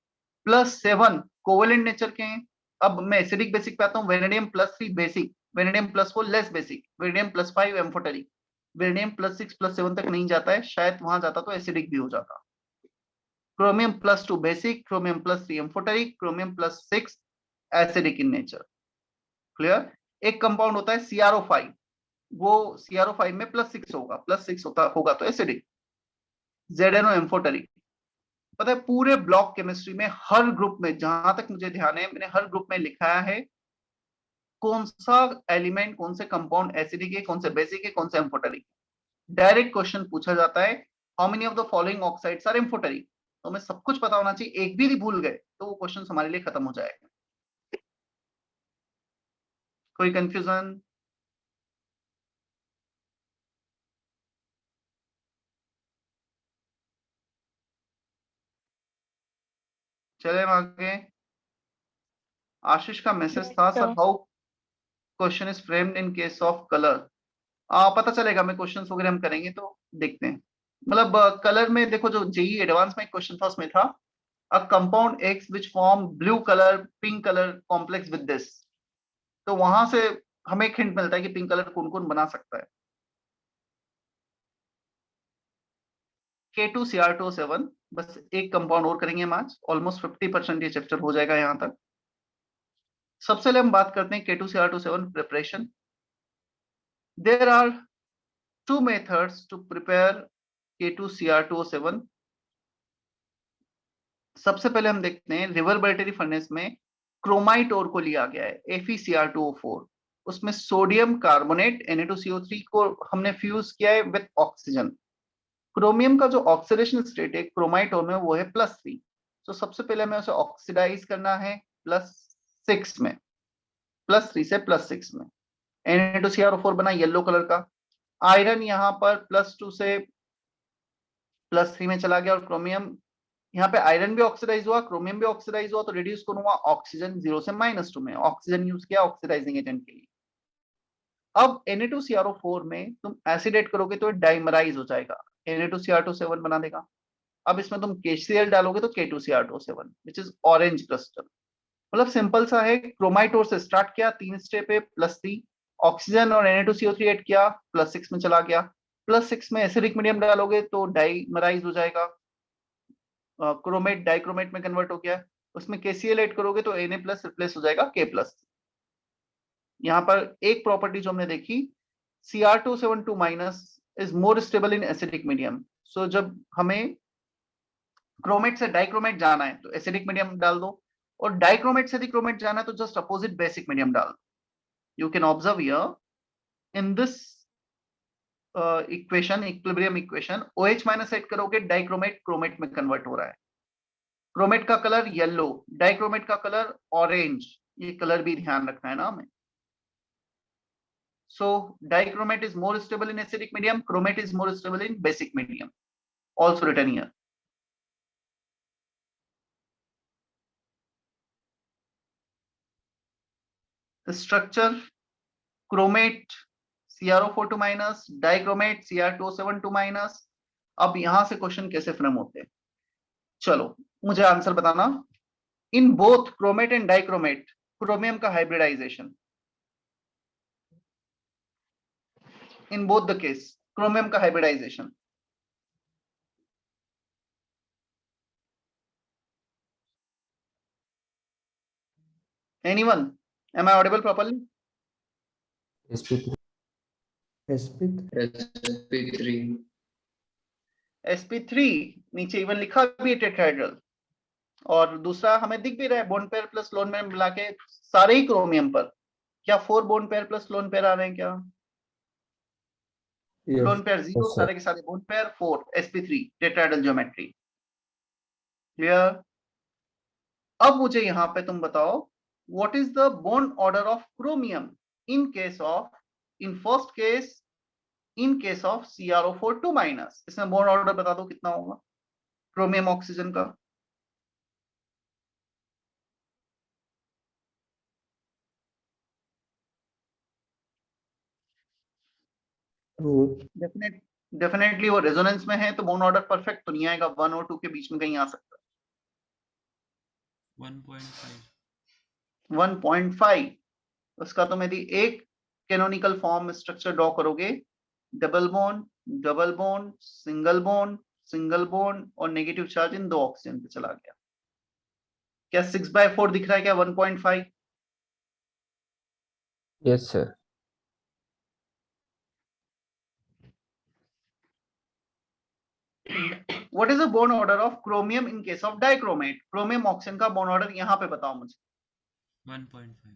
+7 कोवेलेंट नेचर के हैं। अब मैं एसिडिक बेसिक पे आता हूँ। Vanadium +3 basic, vanadium +4 less basic, vanadium +5 amphoteric, vanadium +6 +7 तक नहीं जाता है, शायद वहां जाता तो एसिडिक भी हो जाता। Chromium +2 basic, chromium +3 amphoteric, chromium +6 acidic in nature. Clear? एक कंपाउंड होता है CrO5, वो CrO5 में +6 होगा, +6 होगा तो एसिडिक। ZNO amphoteric. पता है पूरे ब्लॉक केमिस्ट्री में हर ग्रुप में, जहां तक मुझे ध्यान है, मैंने हर ग्रुप में लिखा है कौन सा एलिमेंट, कौन से कंपाउंड एसिडिक है, कौन से बेसिक है, कौन से एम्फोटेरिक। डायरेक्ट क्वेश्चन पूछा जाता है, how many of the following oxides are amphoteric. तो हमें सब कुछ पता होना चाहिए, एक भी भूल गए तो वो क्वेश्चन हमारे लिए खत्म हो जाएगा। कोई कंफ्यूजन? चले हम आगे। आशीष का मैसेज था, sir how question is framed in case of colour. पता चलेगा, मैं क्वेश्चंस वगैरह हम करेंगे तो देखते हैं। मतलब कलर में देखो, जो जेई एडवांस में क्वेश्चन था उसमें था a compound x which form blue colour pink colour complex with this, तो वहां से हमें एक हिंट मिलता है कि पिंक कलर कौन कौन बना सकता है। K2Cr2O7, बस एक कंपाउंड और करेंगे हम आज, ऑलमोस्ट 50% ये चैप्टर हो जाएगा यहां तक। सबसे पहले हम बात करते हैं K2Cr2O7 preparation. There are 2 methods to prepare K2Cr2O7। सबसे पहले हम देखते हैं रिवर्बरेटरी फर्नेस में क्रोमाइट ओर को लिया गया है FeCr2O4, उसमें सोडियम कार्बोनेट Na2CO3 को हमने फ्यूज किया है विद ऑक्सीजन। क्रोमियम का जो ऑक्सीडेशन स्टेट है क्रोमाइट ओर में वो है +3, तो सबसे पहले हमें उसे ऑक्सीडाइज करना है +6 में, +3 से +6 में। Na2Cr4 बना येलो कलर का। आयरन यहाँ पर +2 से +3 में चला गया, और क्रोमियम यहाँ पे आयरन भी ऑक्सीडाइज हुआ, क्रोमियम भी ऑक्सीडाइज हुआ, तो रिड्यूस कौन हुआ? ऑक्सीजन 0 से -2 में, ऑक्सीजन यूज किया ऑक्सीडाइजिंग एजेंट के लिए। अब Na2Cr4 में तुम एसिडेट करोगे तो डाइमराइज हो जाएगा, Na2Cr2O7 बना देगा। अब इसमें तुम KCl डालोगे तो K2Cr2O7 which is orange crystal. मतलब सिंपल सा है, क्रोमाइट ओर से स्टार्ट किया, 3 स्टेप है, +3 ऑक्सीजन और Na2CO3 ऐड किया, +6 में चला गया, +6 में एसिडिक मीडियम डालोगे तो डाइमराइज हो जाएगा, क्रोमेट डाइक्रोमेट में कन्वर्ट हो गया। उसमें KCl ऐड करोगे तो Na+ रिप्लेस हो जाएगा K+। यहाँ पर एक प्रॉपर्टी जो हमने देखी, Cr2O7 is more stable in acidic medium. So जब हमें क्रोमेट से डाइक्रोमेट जाना है तो एसिडिक मीडियम डाल दो, और डाइक्रोमेट से क्रोमेट जाना है तो जस्ट अपोजिट बेसिक मीडियम डाल दो। You can observe here in this equation, equilibrium equation, OH- add करोगे डाइक्रोमेट क्रोमेट में कन्वर्ट हो रहा है। क्रोमेट का कलर येलो, डाइक्रोमेट का कलर ऑरेंज, ये कलर भी ध्यान रखना है ना हमें। So dichromate is more stable in acidic medium, chromate is more stable in basic medium, also written here. The structure: chromate CrO4 2-, dichromate Cr2O7 2-। अब यहां से क्वेश्चन कैसे फ्रेम होते हैं, चलो मुझे आंसर बताना। In both chromate and dichromate, chromium का hybridization, in both the case chromium का hybridization. Anyone? Am I audible properly? sp3 sp3 sp3 नीचे इवन लिखा भी है टेट्राहेड्रल, और दूसरा हमें दिख भी रहा है bond pair plus lone pair मिला के सारे ही क्रोमियम पर। क्या 4 bond pair plus lone pair आ रहे हैं क्या? Lone pair 0 yes, sir. सारे के सारे bond pair 4 sp3 tetrahedral geometry. Clear? अब मुझे यहाँ पे तुम बताओ what is the bond order of chromium in case of, in first case in case of CrO4 2-। इसमें बॉन्ड ऑर्डर बता दो कितना होगा क्रोमियम ऑक्सीजन का। डेफिनेटली वो रेजोनेंस में है तो बॉन्ड ऑर्डर परफेक्ट तो नहीं आएगा, 1 और 2 के बीच में कहीं आ सकता है। 1.5 1.5 उसका तुम यदि एक कैनोनिकल फॉर्म स्ट्रक्चर ड्रॉ करोगे, डबल बॉन्ड सिंगल बॉन्ड और नेगेटिव चार्ज इन 2 ऑक्सीजन पे चला गया। क्या 6/4 दिख रहा है क्या 1.5? yes sir. What is the bond order of chromium in case of dichromate? Chromium oxygen का बॉन्ड ऑर्डर यहाँ पे बताओ मुझे। 1.5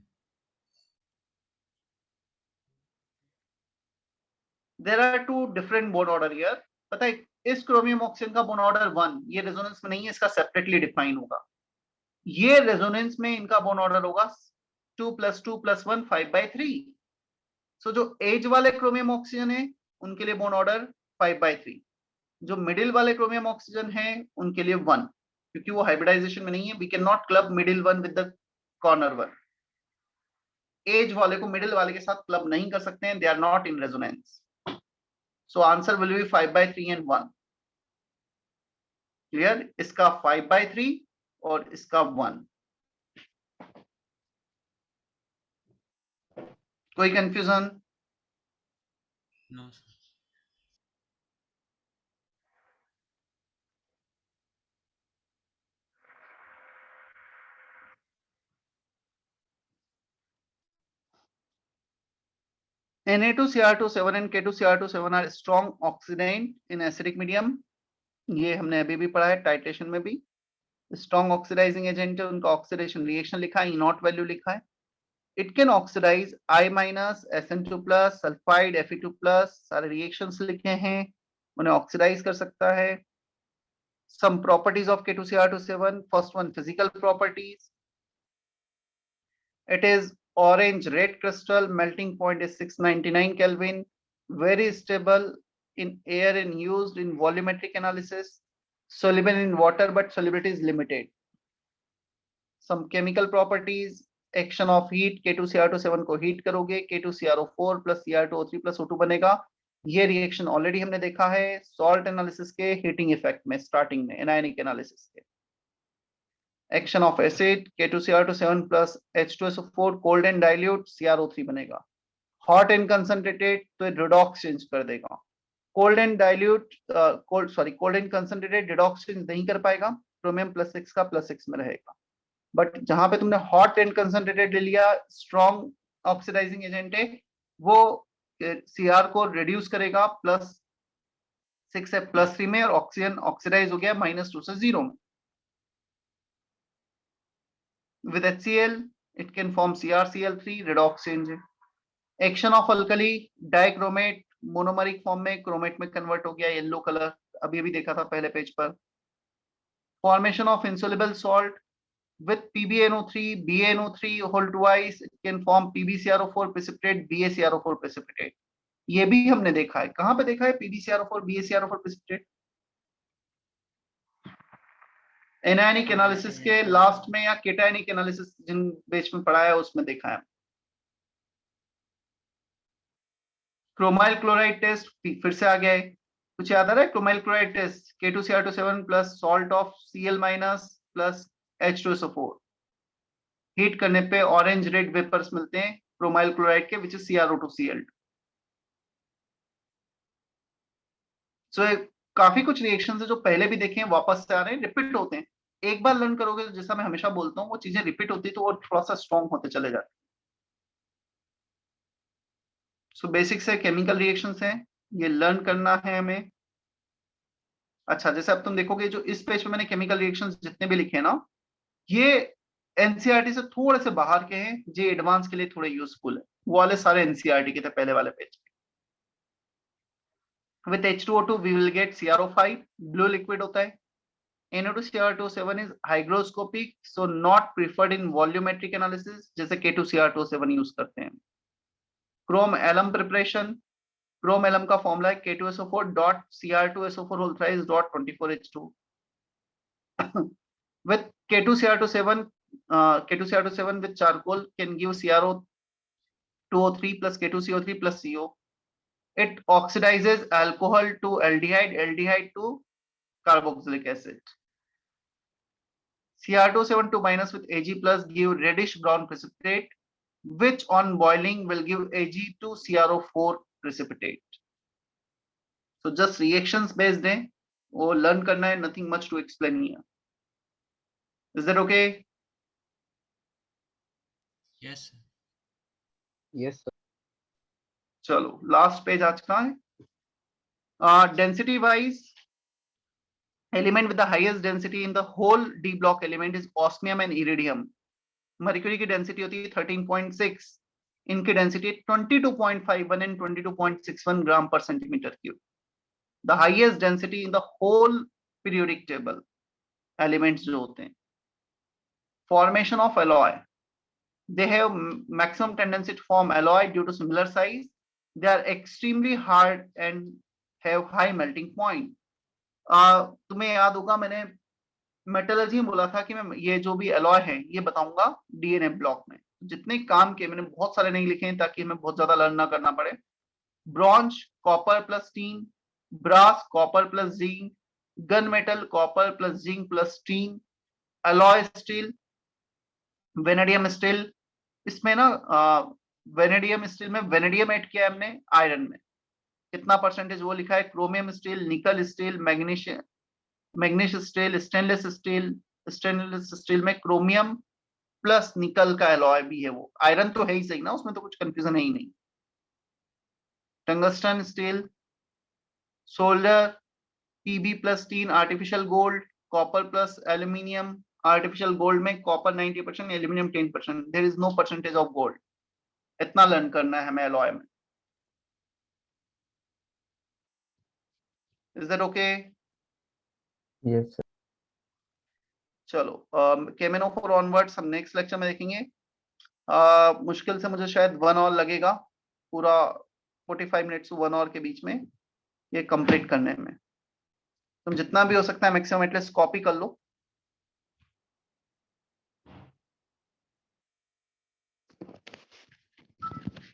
There are 2 different bond order here। पता है इस क्रोमियम ऑक्सीजन का बॉन्ड ऑर्डर 1, ये रेजोनेंस में नहीं है, इसका सेपरेटली डिफाइन होगा। ये रेजोनेंस में इनका बॉन्ड ऑर्डर होगा 2 + 2 + 1 5/3। सो जो एज वाले क्रोमियम ऑक्सीजन है उनके लिए बॉन्ड ऑर्डर 5/3, जो मिडिल वाले क्रोमियम ऑक्सीजन है उनके लिए 1, क्योंकि वो हाइब्रिडाइजेशन में नहीं है। We can not club middle 1 with the corner 1। Edge वाले को मिडिल वाले के साथ क्लब नहीं कर सकते हैं, they are not in resonance. So answer will be 5/3 and 1। Clear? इसका 5/3 और इसका 1। कोई confusion? No sir. Na2Cr27 and K2Cr27 are strong oxidant in acidic medium। ये हमने अभी भी पढ़ा है टाइट्रेशन में भी। स्ट्रॉन्ग ऑक्सीडाइजिंग एजेंट है, उनका ऑक्सीडेशन रिएक्शन लिखा है, E0 वैल्यू लिखा है। It can oxidize I-, SN2+, sulphide, Fe2+, सारे रिएक्शंस लिखे हैं, उन्हें ऑक्सीडाइज कर सकता है। Some properties of K2Cr27, first one physical properties, it is orange red crystal, melting point is 699 Kelvin, very stable in air and used in volumetric analysis, soluble in water but solubility is limited. Some chemical properties, action of heat, K2Cr27 को heat करोगे, K2CrO4 plus Cr2O3 plus O2 बनेगा। ये reaction already हमने देखा है salt analysis के heating effect में, starting में एनायनिक एनालिसिस के। Action of acid, K2Cr27 plus H2SO4 cold and dilute, CrO3 बनेगा। हॉट एंड कंसंट्रेटेड तो रिडॉक्स चेंज कर देगा। Cold and dilute cold and concentrated redox change नहीं कर पाएगा, क्रोमियम +6 का +6 में रहेगा। बट जहां पे तुमने हॉट एंड कंसंट्रेटेड ले लिया, स्ट्रॉन्ग ऑक्सीडाइजिंग एजेंट है, वो Cr को रिड्यूस करेगा +6 से +3 में, और ऑक्सीजन ऑक्सीडाइज हो गया -2 से 0 में। With HCl it can form CrCl3, redox change है। Action of alkali, dichromate monomeric form में क्रोमेट में कन्वर्ट हो गया, येलो कलर, अभी अभी देखा था पहले पेज पर। Formation of insoluble salt with PbNO3, BaNO3 whole twice, it can form PbCrO4 precipitate, BaCrO4 precipitate। ये भी हमने देखा है, कहां पे देखा है PbCrO4 BaCrO4 precipitate? Anionic analysis के लास्ट में, या केटायनिक एनालिसिस जिन बेच में पढ़ा है उसमें देखा है। क्रोमाइल क्लोराइड टेस्ट फिर से आ गया है, कुछ याद आ रहा है? Chromyl chloride test, K2Cr27 plus salt of Cl- plus H2SO4, heat करने पे ऑरेंज रेड वेपर्स मिलते हैं क्रोमाइल क्लोराइड के, विच इज CrO2Cl2। सो काफी कुछ रिएक्शंस है जो पहले भी देखे हैं, वापस से आ रहे हैं, रिपीट होते हैं। एक बार लर्न करोगे तो जैसा मैं हमेशा बोलता हूँ, वो चीजें रिपीट होती है तो वो थोड़ा सा स्ट्रॉन्ग होते चले जाते हैं। सो बेसिक से केमिकल रिएक्शंस हैं, ये लर्न करना है हमें। अच्छा, जैसे अब तुम देखोगे जो इस पेज पे मैंने केमिकल रिएक्शंस जितने भी लिखे हैं ना, ये एनसीईआरटी से थोड़े से बाहर के हैं, जो एडवांस के लिए थोड़े यूजफुल है। वो वाले सारे एनसीईआरटी के थे पहले वाले पेज पे। with H2O2 we will get CrO5, blue liquid होता है. NO2Cr2O7 is hygroscopic, so not preferred in volumetric analysis, जैसे K2Cr2O7 यूज करते हैं. Chrome alum preparation, chrome alum का फॉर्मूला है K2SO4 dot Cr2SO4 whole thrice dot 24H2. With K2Cr2O7 with charcoal can give CrO2O3 plus K2CO3 plus CO. It oxidizes alcohol to aldehyde, aldehyde to carboxylic acid. Cr2O7 to minus with Ag plus give reddish brown precipitate, which on boiling will give Ag to CrO4 precipitate. So just reactions based है, वो learn करना है, nothing much to explain here. Is that okay? Yes, sir. Yes, sir. चलो last page आज का है. Density wise, element with the highest density in the whole D block element is osmium and iridium. Mercury की density होती है 13.6, इनकी density 22.51 and 22.61 gram per centimetre cube. The highest density in the whole periodic table elements जो होते हैं. Formation of alloy, they have maximum tendency to form alloy due to similar size. They are extremely hard and have high melting point. तुम्हें याद होगा मैंने metallurgy में बोला था कि मैं ये जो भी एलॉय है ये बताऊंगा डीएनए ब्लॉक में. जितने काम किए मैंने बहुत सारे नहीं लिखे हैं ताकि हमें बहुत ज्यादा लर्न ना करना पड़े. Bronze copper plus tin, brass copper plus zinc, gun metal copper plus zinc plus tin, alloy steel, vanadium steel. इसमें ना वेनेडियम स्टील में वेनेडियम ऐड किया है हमने आयरन में, कितना परसेंटेज वो लिखा है. क्रोमियम स्टील, निकल स्टील, मैग्नीशियस स्टील, स्टेनलेस स्टील में क्रोमियम प्लस निकल का एलॉय भी है. वो आयरन तो है ही सही ना, उसमें तो कुछ कंफ्यूजन है ही नहीं. Tungsten steel, solder, PB plus tin, artificial gold, copper plus aluminium. Artificial gold में copper 90%, aluminium 10%. There is no percentage of gold. इतना लर्न करना है हमें एलॉय में. Is that okay? Yes, sir. चलो केमेनो4 ऑनवर्ड्स हम नेक्स्ट लेक्चर में देखेंगे. मुश्किल से मुझे शायद 1 आवर लगेगा, पूरा 45 मिनट से 1 आवर के बीच में ये कंप्लीट करने में. तुम जितना भी हो सकता है मैक्सिमम एटलीस्ट कॉपी कर लो.